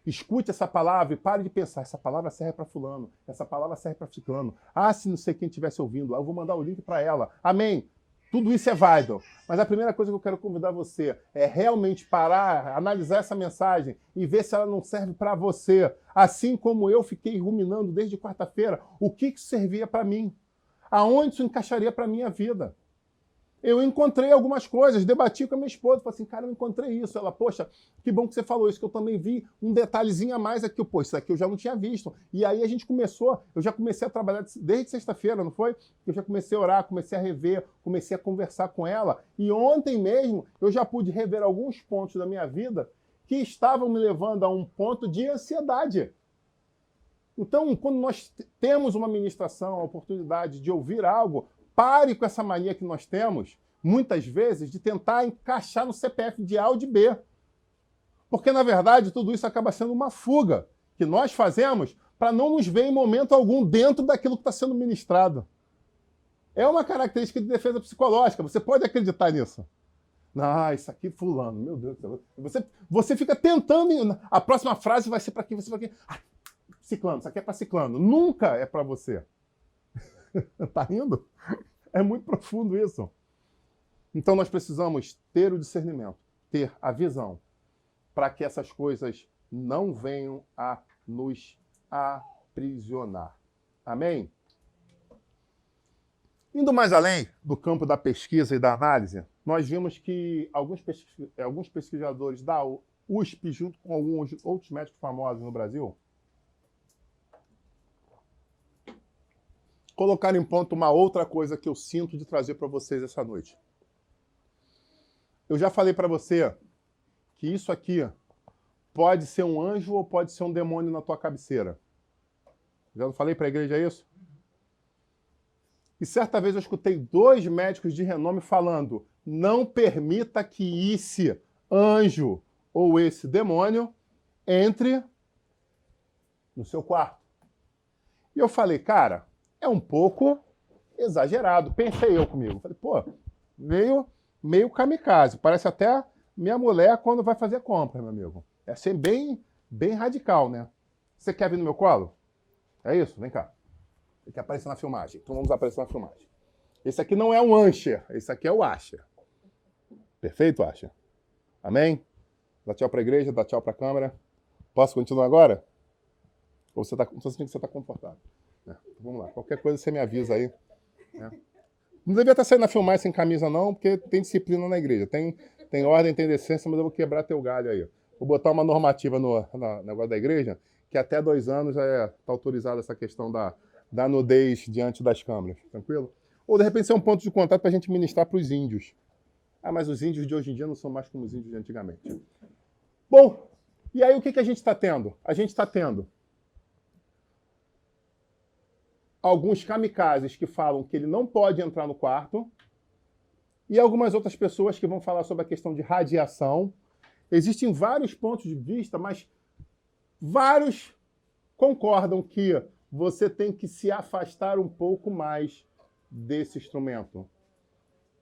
Escute essa palavra e pare de pensar. Essa palavra serve para fulano. Essa palavra serve para ciclano. Ah, se não sei quem estivesse ouvindo, eu vou mandar o link para ela. Amém. Tudo isso é válido. Mas a primeira coisa que eu quero convidar você é realmente parar, analisar essa mensagem e ver se ela não serve para você. Assim como eu fiquei ruminando desde quarta-feira, o que servia para mim? Aonde isso encaixaria para a minha vida? Eu encontrei algumas coisas, debati com a minha esposa, falei assim, cara, eu encontrei isso. Ela, poxa, que bom que você falou isso, que eu também vi um detalhezinho a mais aqui. Pô, isso aqui eu já não tinha visto. E aí a gente começou, eu já comecei a trabalhar desde sexta-feira, não foi? Eu já comecei a orar, comecei a rever, comecei a conversar com ela. E ontem mesmo eu já pude rever alguns pontos da minha vida que estavam me levando a um ponto de ansiedade. Então, quando nós temos uma ministração, a oportunidade de ouvir algo, pare com essa mania que nós temos, muitas vezes, de tentar encaixar no CPF de A ou de B. Porque, na verdade, tudo isso acaba sendo uma fuga que nós fazemos para não nos ver em momento algum dentro daquilo que está sendo ministrado. É uma característica de defesa psicológica. Você pode acreditar nisso. Ah, isso aqui fulano, meu Deus do céu. Você fica tentando... A próxima frase vai ser para quem? Vai ser para quem? Ah, ciclano, isso aqui é para ciclano. Nunca é para você. Tá rindo? É muito profundo isso. Então nós precisamos ter o discernimento, ter a visão, para que essas coisas não venham a nos aprisionar. Amém? Indo mais além do campo da pesquisa e da análise, nós vimos que alguns pesquisadores da USP, junto com alguns outros médicos famosos no Brasil, colocar em ponto uma outra coisa que eu sinto de trazer para vocês essa noite. Eu já falei para você que isso aqui pode ser um anjo ou pode ser um demônio na tua cabeceira. Já não falei para a igreja isso? E certa vez eu escutei 2 médicos de renome falando: não permita que esse anjo ou esse demônio entre no seu quarto. E eu falei, cara, é um pouco exagerado. Pensei eu comigo. Falei, pô, meio kamikaze. Parece até minha mulher quando vai fazer compra, meu amigo. É assim, bem radical, né? Você quer vir no meu colo? É isso? Vem cá. Você quer aparecer na filmagem? Então vamos aparecer na filmagem. Esse aqui não é um Ancher, esse aqui é o Asher. Perfeito, Asher? Amém? Dá tchau para a igreja, dá tchau para a câmera. Posso continuar agora? Ou você está confortável? Então, vamos lá, qualquer coisa você me avisa aí. Né? Não devia estar saindo na filmagem sem camisa não, porque tem disciplina na igreja. Tem ordem, tem decência, mas eu vou quebrar teu galho aí. Vou botar uma normativa no negócio da igreja, que até 2 anos já está autorizada essa questão da nudez diante das câmeras. Tranquilo? Ou de repente ser um ponto de contato para a gente ministrar para os índios. Ah, mas os índios de hoje em dia não são mais como os índios de antigamente. Bom, e aí o que a gente está tendo? A gente está tendo alguns kamikazes que falam que ele não pode entrar no quarto e algumas outras pessoas que vão falar sobre a questão de radiação. Existem vários pontos de vista, mas vários concordam que você tem que se afastar um pouco mais desse instrumento.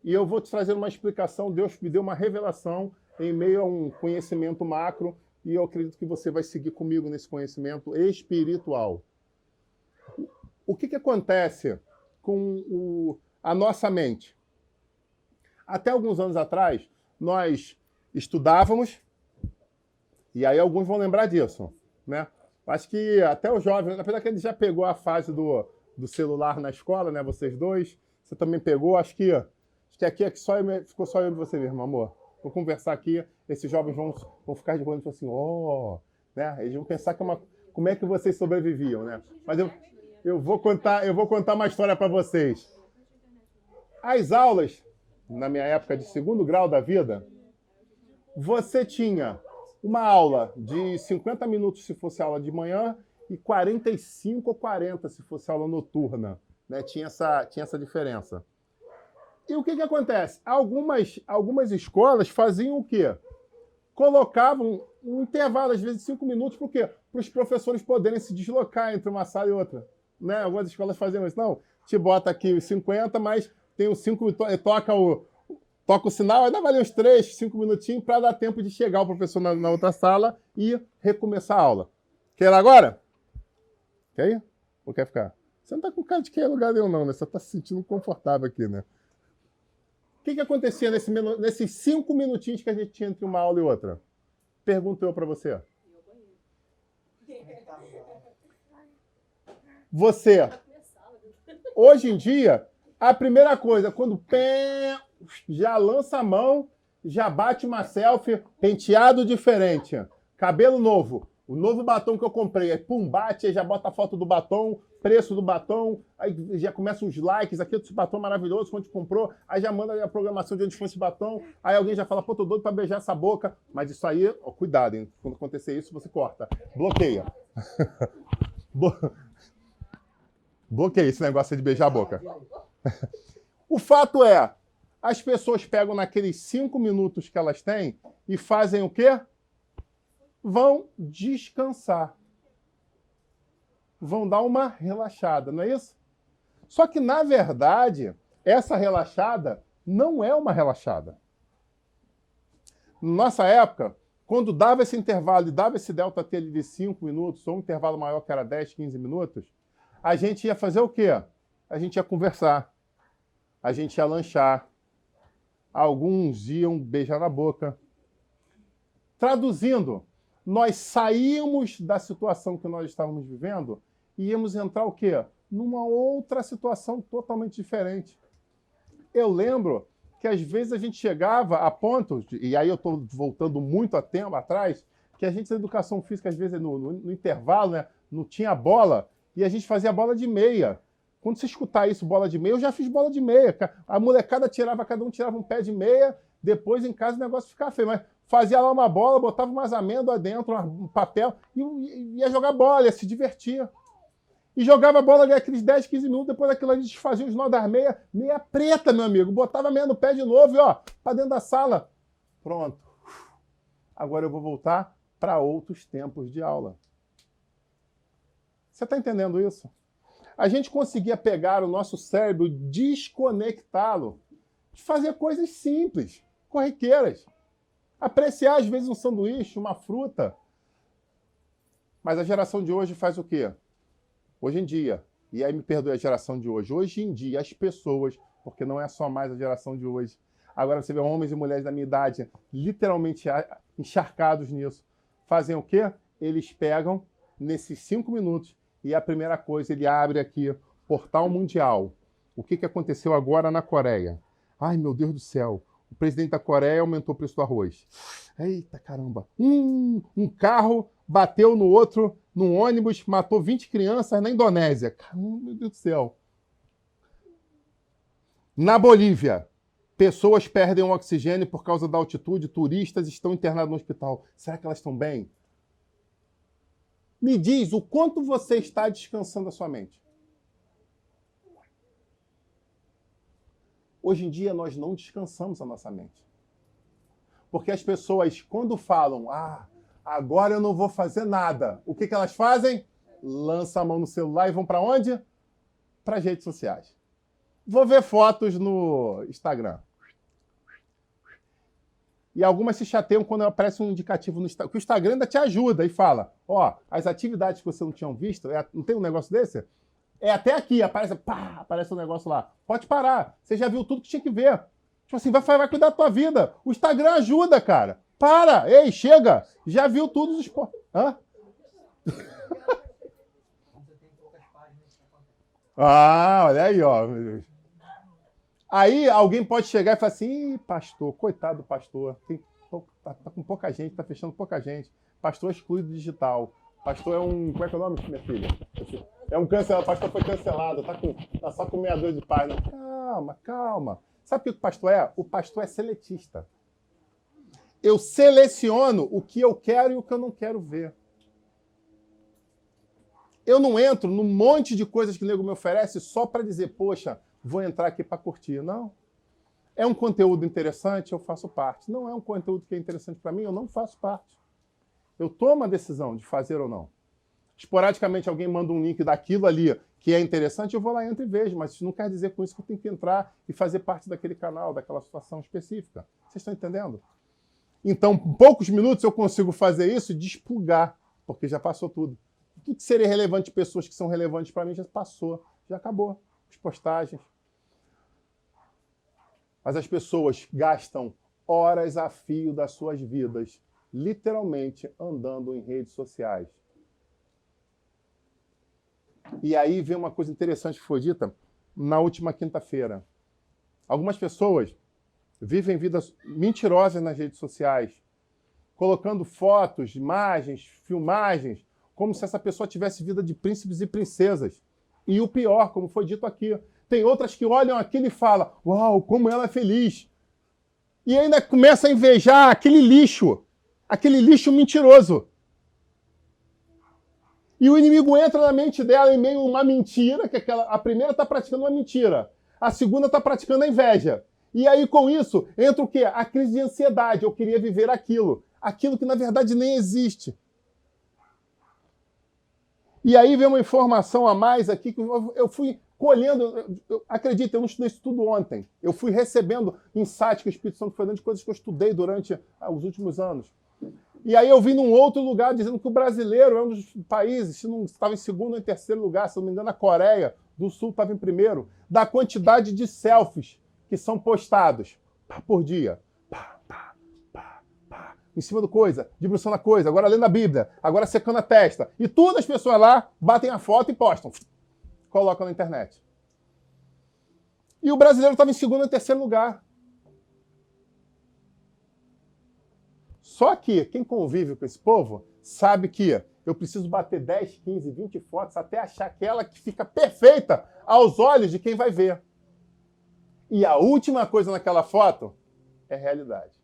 E eu vou te trazer uma explicação. Deus me deu uma revelação em meio a um conhecimento macro e eu acredito que você vai seguir comigo nesse conhecimento espiritual. O que acontece com a nossa mente? Até alguns anos atrás, nós estudávamos, e aí alguns vão lembrar disso, né? Acho que até o jovem, apesar que ele já pegou a fase do celular na escola, né? Vocês dois, você também pegou, acho que aqui é que ficou só eu e você mesmo, amor. Vou conversar aqui, esses jovens vão ficar de boa e falar assim, né? Eles vão pensar que como é que vocês sobreviviam, né? Mas eu vou contar uma história para vocês. As aulas, na minha época de 2º grau da vida, você tinha uma aula de 50 minutos se fosse aula de manhã e 45 ou 40 se fosse aula noturna. Né? Tinha essa diferença. E o que acontece? Algumas escolas faziam o quê? Colocavam um intervalo, às vezes, de 5 minutos, por quê? Para os professores poderem se deslocar entre uma sala e outra. Né? Algumas escolas faziam isso. Não, te bota aqui os 50, mas tem os 5 toca o sinal, ainda vai uns 3, 5 minutinhos para dar tempo de chegar o professor na outra sala e recomeçar a aula. Quer ir lá agora? Quer ir? Ou quer ficar? Você não está com cara de que é lugar nenhum, não, né? Você está se sentindo confortável aqui, né? que acontecia nesses 5 minutinhos que a gente tinha entre uma aula e outra? Pergunto eu para você. Você, hoje em dia, a primeira coisa, quando já lança a mão, já bate uma selfie, penteado diferente, cabelo novo, o novo batom que eu comprei, aí pum, bate, aí já bota a foto do batom, preço do batom, aí já começa os likes, aqui esse batom maravilhoso, quando comprou, aí já manda a programação de onde foi esse batom, aí alguém já fala, pô, tô doido pra beijar essa boca, mas isso aí, ó, cuidado, hein? Quando acontecer isso, você corta, bloqueia. Bloqueia esse negócio de beijar a boca. O fato é, as pessoas pegam naqueles 5 minutos que elas têm e fazem o quê? Vão descansar. Vão dar uma relaxada, não é isso? Só que, na verdade, essa relaxada não é uma relaxada. Nossa época, quando dava esse intervalo e dava esse delta T de 5 minutos, ou um intervalo maior que era 10, 15 minutos, a gente ia fazer o quê? A gente ia conversar, a gente ia lanchar, alguns iam beijar na boca. Traduzindo, nós saímos da situação que nós estávamos vivendo e íamos entrar o quê? Numa outra situação totalmente diferente. Eu lembro que às vezes a gente chegava a ponto, e aí eu estou voltando muito a tempo atrás, que a gente na educação física, às vezes no intervalo, né, não tinha bola, e a gente fazia bola de meia. Quando você escutar isso, bola de meia, eu já fiz bola de meia. A molecada tirava, cada um tirava um pé de meia, depois em casa o negócio ficava feio. Mas fazia lá uma bola, botava umas amêndoas dentro, um papel, e ia jogar bola, ia se divertir. E jogava bola aqueles 10, 15 minutos, depois daquilo a gente fazia os nó das meia preta, meu amigo. Botava a meia no pé de novo e ó, pra dentro da sala. Pronto. Agora eu vou voltar para outros tempos de aula. Você está entendendo isso? A gente conseguia pegar o nosso cérebro, desconectá-lo, de fazer coisas simples, corriqueiras. Apreciar, às vezes, um sanduíche, uma fruta. Mas a geração de hoje faz o quê? Hoje em dia, e aí me perdoe a geração de hoje em dia as pessoas, porque não é só mais a geração de hoje, agora você vê homens e mulheres da minha idade literalmente encharcados nisso, fazem o quê? Eles pegam nesses 5 minutos e a primeira coisa, ele abre aqui, Portal Mundial. O que aconteceu agora na Coreia? Ai, meu Deus do céu, o presidente da Coreia aumentou o preço do arroz. Eita caramba, um carro bateu no outro, num ônibus, matou 20 crianças na Indonésia. Caramba, meu Deus do céu. Na Bolívia, pessoas perdem o oxigênio por causa da altitude, turistas estão internados no hospital. Será que elas estão bem? Me diz o quanto você está descansando a sua mente. Hoje em dia, nós não descansamos a nossa mente. Porque as pessoas, quando falam, agora eu não vou fazer nada, o que elas fazem? Lançam a mão no celular e vão para onde? Para as redes sociais. Vou ver fotos no Instagram. E algumas se chateiam quando aparece um indicativo no Instagram, que o Instagram ainda te ajuda e fala, as atividades que você não tinha visto, não tem um negócio desse? É até aqui, aparece um negócio lá. Pode parar, você já viu tudo que tinha que ver. Tipo assim, vai cuidar da tua vida. O Instagram ajuda, cara. Para! Ei, chega! Já viu tudo os... Hã? Olha aí, ó. Aí alguém pode chegar e falar assim, ih, pastor, coitado do pastor, tá com pouca gente, tá fechando pouca gente. Pastor é excluído digital. Pastor é um... Como é que é o nome, minha filha? É um cancelado. Pastor foi cancelado, tá só com meia dúzia de página. Calma. Sabe o que o pastor é? O pastor é seletista. Eu seleciono o que eu quero e o que eu não quero ver. Eu não entro num monte de coisas que o nego me oferece só para dizer, poxa, vou entrar aqui para curtir. Não. É um conteúdo interessante, eu faço parte. Não é um conteúdo que é interessante para mim, eu não faço parte. Eu tomo a decisão de fazer ou não. Esporadicamente alguém manda um link daquilo ali que é interessante, eu vou lá, entro e vejo, mas isso não quer dizer com isso que eu tenho que entrar e fazer parte daquele canal, daquela situação específica. Vocês estão entendendo? Então, em poucos minutos eu consigo fazer isso e desplugar, porque já passou tudo. Tudo que seria relevante de pessoas que são relevantes para mim já passou, já acabou. As postagens. Mas as pessoas gastam horas a fio das suas vidas, literalmente andando em redes sociais. E aí vem uma coisa interessante que foi dita na última quinta-feira. Algumas pessoas vivem vidas mentirosas nas redes sociais, colocando fotos, imagens, filmagens, como se essa pessoa tivesse vida de príncipes e princesas. E o pior, como foi dito aqui, tem outras que olham aquilo e falam, uau, como ela é feliz. E ainda começa a invejar aquele lixo mentiroso. E o inimigo entra na mente dela em meio a uma mentira, que a primeira está praticando uma mentira, a segunda está praticando a inveja. E aí, com isso, entra o quê? A crise de ansiedade. Eu queria viver aquilo que na verdade nem existe. E aí vem uma informação a mais aqui que eu fui colhendo. Acredita, eu não estudei isso tudo ontem. Eu fui recebendo insights que o Espírito Santo foi dando de coisas que eu estudei durante os últimos anos. E aí eu vi num outro lugar dizendo que o brasileiro é um dos países, se não estava em segundo ou em terceiro lugar, se não me engano, a Coreia do Sul estava em primeiro, da quantidade de selfies que são postados por dia. Em cima do coisa, debruçando a coisa, agora lendo a Bíblia, agora secando a testa. E todas as pessoas lá batem a foto e postam. Colocam na internet. E o brasileiro estava em segundo e terceiro lugar. Só que quem convive com esse povo sabe que eu preciso bater 10, 15, 20 fotos até achar aquela que fica perfeita aos olhos de quem vai ver. E a última coisa naquela foto é realidade.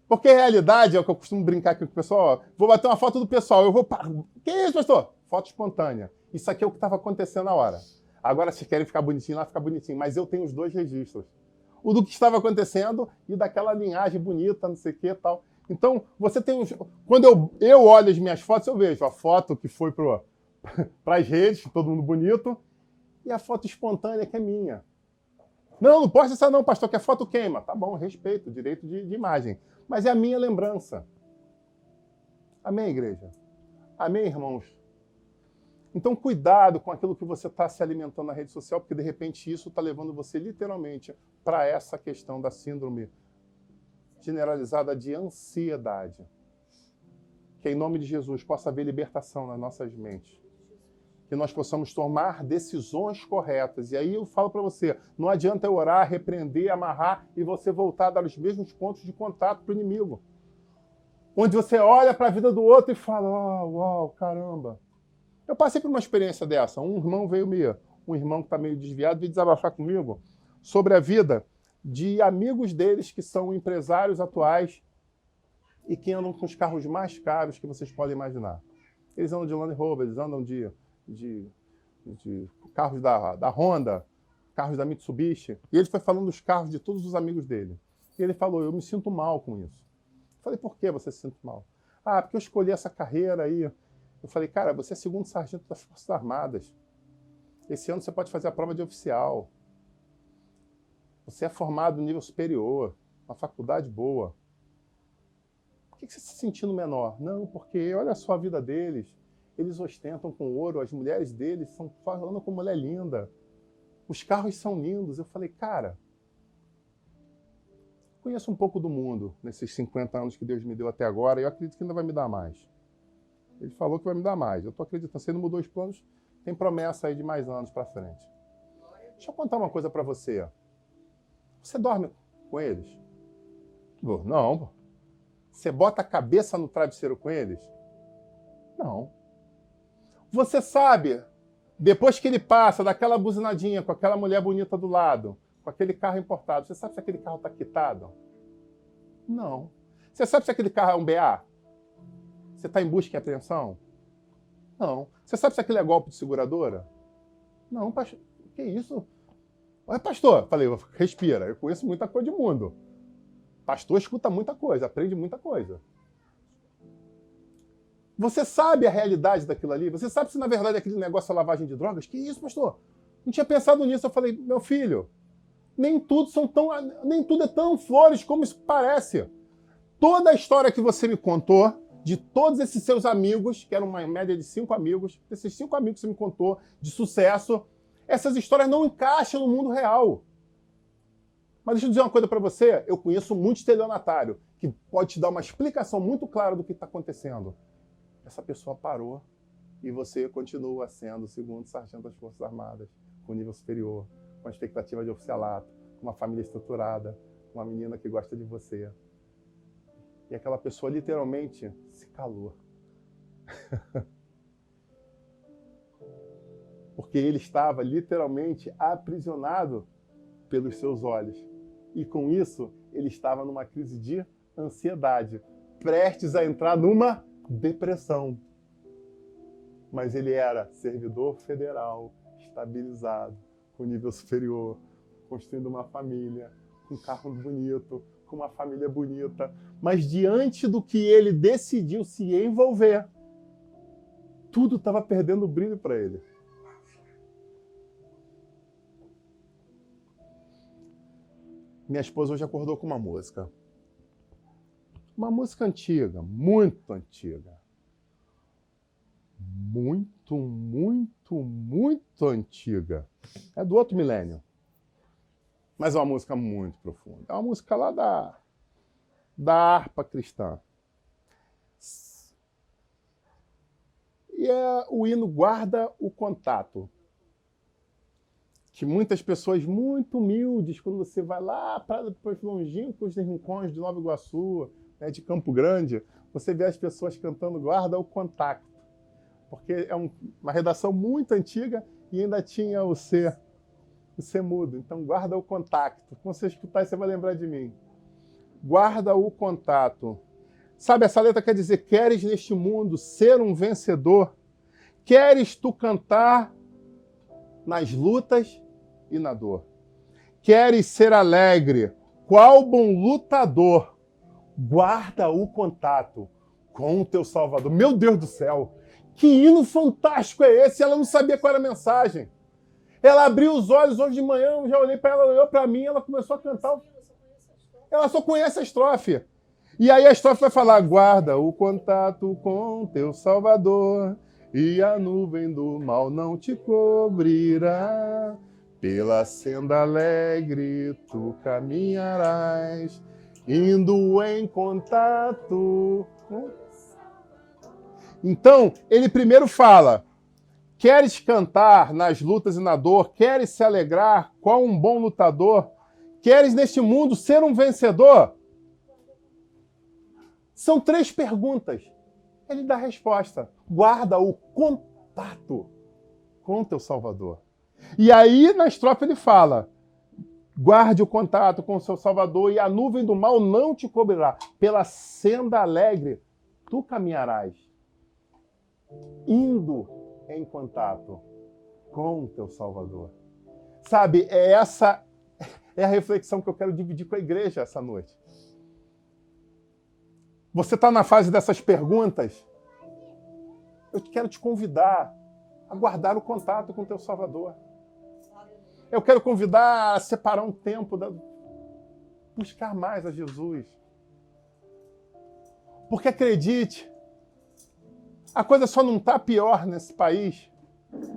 Porque realidade é o que eu costumo brincar aqui com o pessoal. Ó, vou bater uma foto do pessoal. Eu vou... Que isso, pastor? Foto espontânea. Isso aqui é o que estava acontecendo na hora. Agora, se querem ficar bonitinho lá, fica bonitinho. Mas eu tenho os dois registros. O do que estava acontecendo e daquela linhagem bonita, não sei o que e tal. Então, você tem uns... Quando eu olho as minhas fotos, eu vejo a foto que foi para as redes, todo mundo bonito, e a foto espontânea que é minha. Não posta essa não, pastor, que a foto queima. Tá bom, respeito, direito de imagem. Mas é a minha lembrança. Amém, igreja? Amém, irmãos? Então, cuidado com aquilo que você está se alimentando na rede social, porque, de repente, isso está levando você, literalmente, para essa questão da síndrome generalizada de ansiedade. Que, em nome de Jesus, possa haver libertação nas nossas mentes. Que nós possamos tomar decisões corretas. E aí eu falo para você, não adianta eu orar, repreender, amarrar e você voltar a dar os mesmos pontos de contato para o inimigo. Onde você olha para a vida do outro e fala, uau, caramba. Eu passei por uma experiência dessa. Um irmão que está meio desviado, veio desabafar comigo sobre a vida de amigos deles que são empresários atuais e que andam com os carros mais caros que vocês podem imaginar. Eles andam de Land Rover, eles andam de carros da Honda, carros da Mitsubishi. E ele foi falando dos carros de todos os amigos dele. E ele falou, eu me sinto mal com isso. Eu falei, por que você se sente mal? Ah, porque eu escolhi essa carreira aí. Eu falei, cara, você é segundo sargento das Forças Armadas. Esse ano você pode fazer a prova de oficial. Você é formado no nível superior, uma faculdade boa. Por que você está se sentindo menor? Não, porque olha só a vida deles. Eles ostentam com ouro, as mulheres deles estão falando com mulher linda. Os carros são lindos. Eu falei, cara, conheço um pouco do mundo nesses 50 anos que Deus me deu até agora e eu acredito que ainda vai me dar mais. Ele falou que vai me dar mais. Eu estou acreditando. Se ele não mudou os planos, tem promessa aí de mais anos para frente. Deixa eu contar uma coisa para você. Você dorme com eles? Não. Você bota a cabeça no travesseiro com eles? Não. Você sabe, depois que ele passa daquela buzinadinha com aquela mulher bonita do lado, com aquele carro importado, você sabe se aquele carro está quitado? Não. Você sabe se aquele carro é um BA? Você está em busca e apreensão? Não. Você sabe se aquele é golpe de seguradora? Não, pastor. Que isso? Olha, pastor. Falei, respira. Eu conheço muita coisa de mundo. Pastor escuta muita coisa, aprende muita coisa. Você sabe a realidade daquilo ali? Você sabe se na verdade aquele negócio é lavagem de drogas? Que isso, pastor? Não tinha pensado nisso. Eu falei, meu filho, nem tudo é tão flores como isso parece. Toda a história que você me contou, de todos esses seus amigos, que eram uma média de 5 amigos, esses 5 amigos que você me contou, de sucesso, essas histórias não encaixam no mundo real. Mas deixa eu dizer uma coisa para você, eu conheço muito estelionatário, que pode te dar uma explicação muito clara do que está acontecendo. Essa pessoa parou e você continua sendo o segundo sargento das Forças Armadas, com nível superior, com a expectativa de oficialato, com uma família estruturada, uma menina que gosta de você. E aquela pessoa literalmente se calou. Porque ele estava literalmente aprisionado pelos seus olhos. E com isso, ele estava numa crise de ansiedade, prestes a entrar numa depressão. Mas ele era servidor federal, estabilizado, com nível superior, construindo uma família, com um carro bonito, com uma família bonita. Mas diante do que ele decidiu se envolver, tudo estava perdendo o brilho para ele. Minha esposa hoje acordou com uma música. Uma música antiga, muito antiga. Muito, muito, muito antiga. É do outro milênio. Mas é uma música muito profunda. É uma música lá da harpa cristã. E o hino Guarda o Contato. Que muitas pessoas muito humildes, quando você vai lá para os longínquos rincões de Nova Iguaçu, né, de Campo Grande, você vê as pessoas cantando Guarda o Contato. Porque é uma redação muito antiga e ainda tinha o C mudo. Então, guarda o contato. Quando você escutar, você vai lembrar de mim. Guarda o contato. Sabe, essa letra quer dizer, queres neste mundo ser um vencedor? Queres tu cantar nas lutas e na dor? Queres ser alegre, qual bom lutador? Guarda o contato com o teu Salvador. Meu Deus do céu! Que hino fantástico é esse? Ela não sabia qual era a mensagem. Ela abriu os olhos hoje de manhã, eu já olhei para ela, olhou para mim, ela começou a cantar. Ela só conhece a estrofe. E aí a estrofe vai falar, guarda o contato com teu Salvador, e a nuvem do mal não te cobrirá. Pela senda alegre tu caminharás, indo em contato com... Então, ele primeiro fala, queres cantar nas lutas e na dor? Queres se alegrar? Qual um bom lutador? Queres neste mundo ser um vencedor? São 3 perguntas. Ele dá a resposta. Guarda o contato com teu Salvador. E aí, na estrofe, ele fala, guarde o contato com o seu Salvador e a nuvem do mal não te cobrirá. Pela senda alegre tu caminharás, indo em contato com o teu Salvador. Sabe, essa é a reflexão que eu quero dividir com a igreja essa noite. Você está na fase dessas perguntas? Eu quero te convidar a guardar o contato com o teu Salvador. Eu quero convidar a separar um tempo, buscar mais a Jesus. Porque acredite, a coisa só não está pior nesse país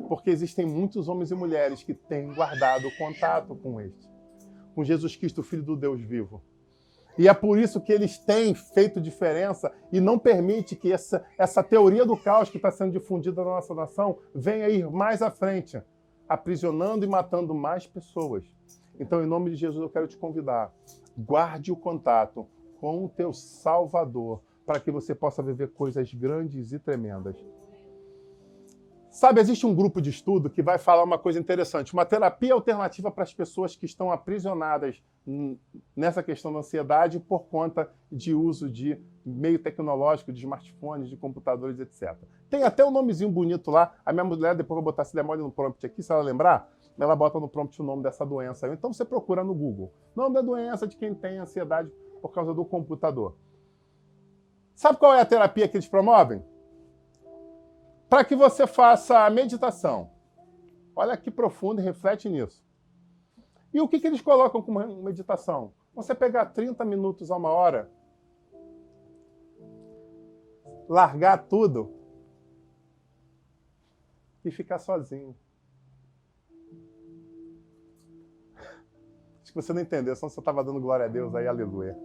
porque existem muitos homens e mulheres que têm guardado o contato com Jesus Cristo, Filho do Deus vivo. E é por isso que eles têm feito diferença e não permite que essa teoria do caos que está sendo difundida na nossa nação venha ir mais à frente, aprisionando e matando mais pessoas. Então, em nome de Jesus, eu quero te convidar. Guarde o contato com o teu Salvador para que você possa viver coisas grandes e tremendas. Sabe, existe um grupo de estudo que vai falar uma coisa interessante, uma terapia alternativa para as pessoas que estão aprisionadas nessa questão da ansiedade por conta de uso de meio tecnológico, de smartphones, de computadores, etc. Tem até um nomezinho bonito lá, a minha mulher, depois eu vou botar, se der mole no prompt aqui, se ela lembrar, ela bota no prompt o nome dessa doença. Então você procura no Google, nome da doença de quem tem ansiedade por causa do computador. Sabe qual é a terapia que eles promovem? Para que você faça a meditação. Olha que profundo e reflete nisso. E o que eles colocam como meditação? Você pegar 30 minutos a 1 hora, largar tudo e ficar sozinho. que você não entendeu, senão você estava dando glória a Deus aí, aleluia.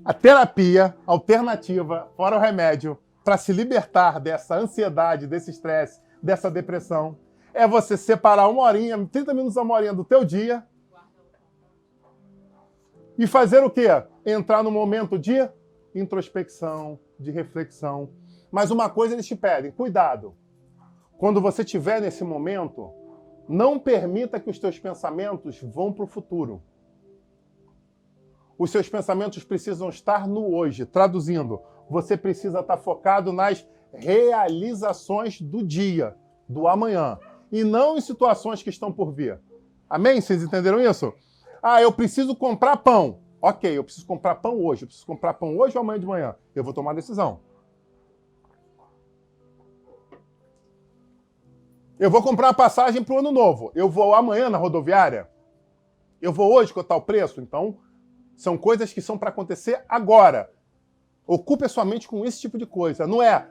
A terapia alternativa, fora o remédio, para se libertar dessa ansiedade, desse estresse, dessa depressão, é você separar 1 horinha, 30 minutos a 1 horinha do teu dia e fazer o quê? Entrar no momento de introspecção, de reflexão. Mas uma coisa eles te pedem, cuidado. Quando você estiver nesse momento, não permita que os teus pensamentos vão para o futuro. Os seus pensamentos precisam estar no hoje. Traduzindo, você precisa estar focado nas realizações do dia, do amanhã, e não em situações que estão por vir. Amém? Vocês entenderam isso? Ah, eu preciso comprar pão. Ok, eu preciso comprar pão hoje. Eu preciso comprar pão hoje ou amanhã de manhã? Eu vou tomar decisão. Eu vou comprar uma passagem para o ano novo. Eu vou amanhã na rodoviária? Eu vou hoje cotar o preço? Então, são coisas que são para acontecer agora. Ocupe a sua mente com esse tipo de coisa. Não é,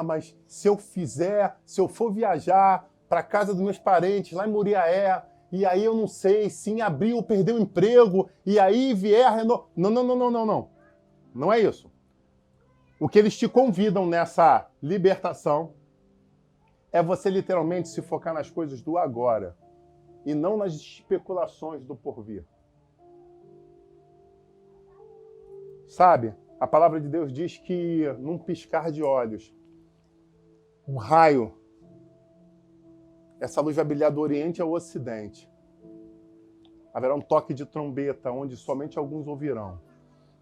mas se eu fizer, se eu for viajar para a casa dos meus parentes lá em Muriaé, e aí eu não sei, se em abril eu perder o emprego, e aí vier a renovação. Não. Não é isso. O que eles te convidam nessa libertação é você literalmente se focar nas coisas do agora e não nas especulações do porvir. Sabe? A palavra de Deus diz que num piscar de olhos, um raio, essa luz vai brilhar do Oriente ao Ocidente. Haverá um toque de trombeta, onde somente alguns ouvirão.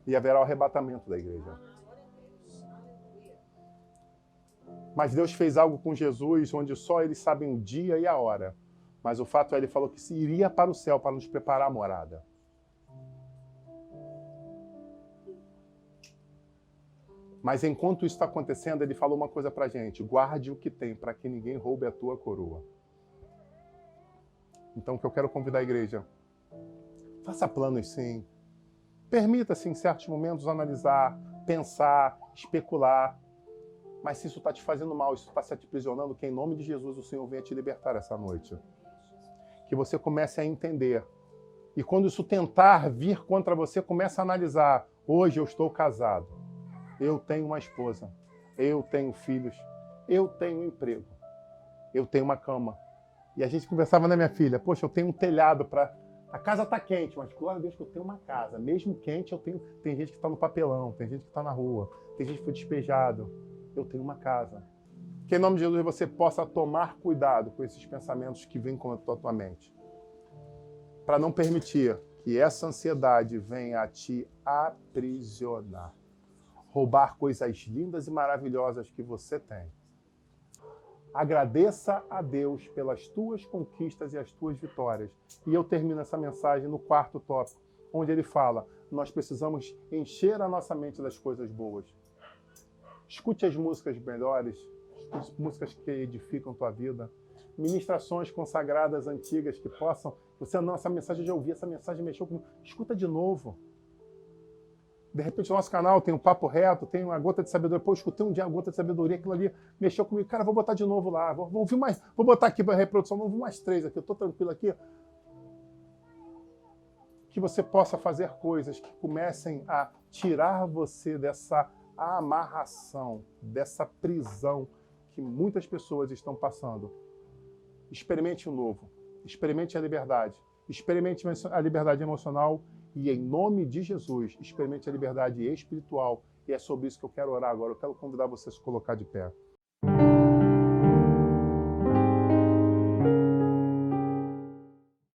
E haverá o arrebatamento da igreja. Mas Deus fez algo com Jesus, onde só eles sabem o dia e a hora. Mas o fato é, ele falou que se iria para o céu para nos preparar a morada. Mas enquanto isso está acontecendo, ele falou uma coisa para a gente: guarde o que tem, para que ninguém roube a tua coroa. Então, o que eu quero convidar a igreja, faça planos sim. Permita-se em certos momentos analisar, pensar, especular. Mas se isso está te fazendo mal, isso está se aprisionando, que em nome de Jesus o Senhor venha te libertar essa noite. Que você comece a entender. E quando isso tentar vir contra você, comece a analisar. Hoje eu estou casado. Eu tenho uma esposa. Eu tenho filhos. Eu tenho um emprego. Eu tenho uma cama. E a gente conversava, né, minha filha? Poxa, eu tenho um telhado para... A casa está quente, mas glória a Deus que eu tenho uma casa. Mesmo quente, eu tenho... Tem gente que está no papelão, tem gente que está na rua, tem gente que foi despejado. Eu tenho uma casa. Que em nome de Jesus você possa tomar cuidado com esses pensamentos que vêm contra a tua mente. Para não permitir que essa ansiedade venha a te aprisionar. Roubar coisas lindas e maravilhosas que você tem. Agradeça a Deus pelas tuas conquistas e as tuas vitórias. E eu termino essa mensagem no 4º tópico, onde ele fala: nós precisamos encher a nossa mente das coisas boas. Escute as músicas melhores, as músicas que edificam tua vida, ministrações consagradas antigas que possam... Você, não, essa mensagem eu já ouvi, essa mensagem mexeu comigo. Escuta de novo. De repente, no nosso canal tem um Papo Reto, tem uma Gota de Sabedoria. Pô, eu escutei um dia uma Gota de Sabedoria, aquilo ali mexeu comigo. Cara, vou botar de novo lá, vou ouvir mais, vou botar aqui para reprodução, vou ouvir mais 3 aqui, eu tô tranquilo aqui. Que você possa fazer coisas que comecem a tirar você dessa amarração, dessa prisão que muitas pessoas estão passando. Experimente o novo, experimente a liberdade emocional e, em nome de Jesus, experimente a liberdade espiritual. E é sobre isso que eu quero orar agora. Eu quero convidar você a se colocar de pé.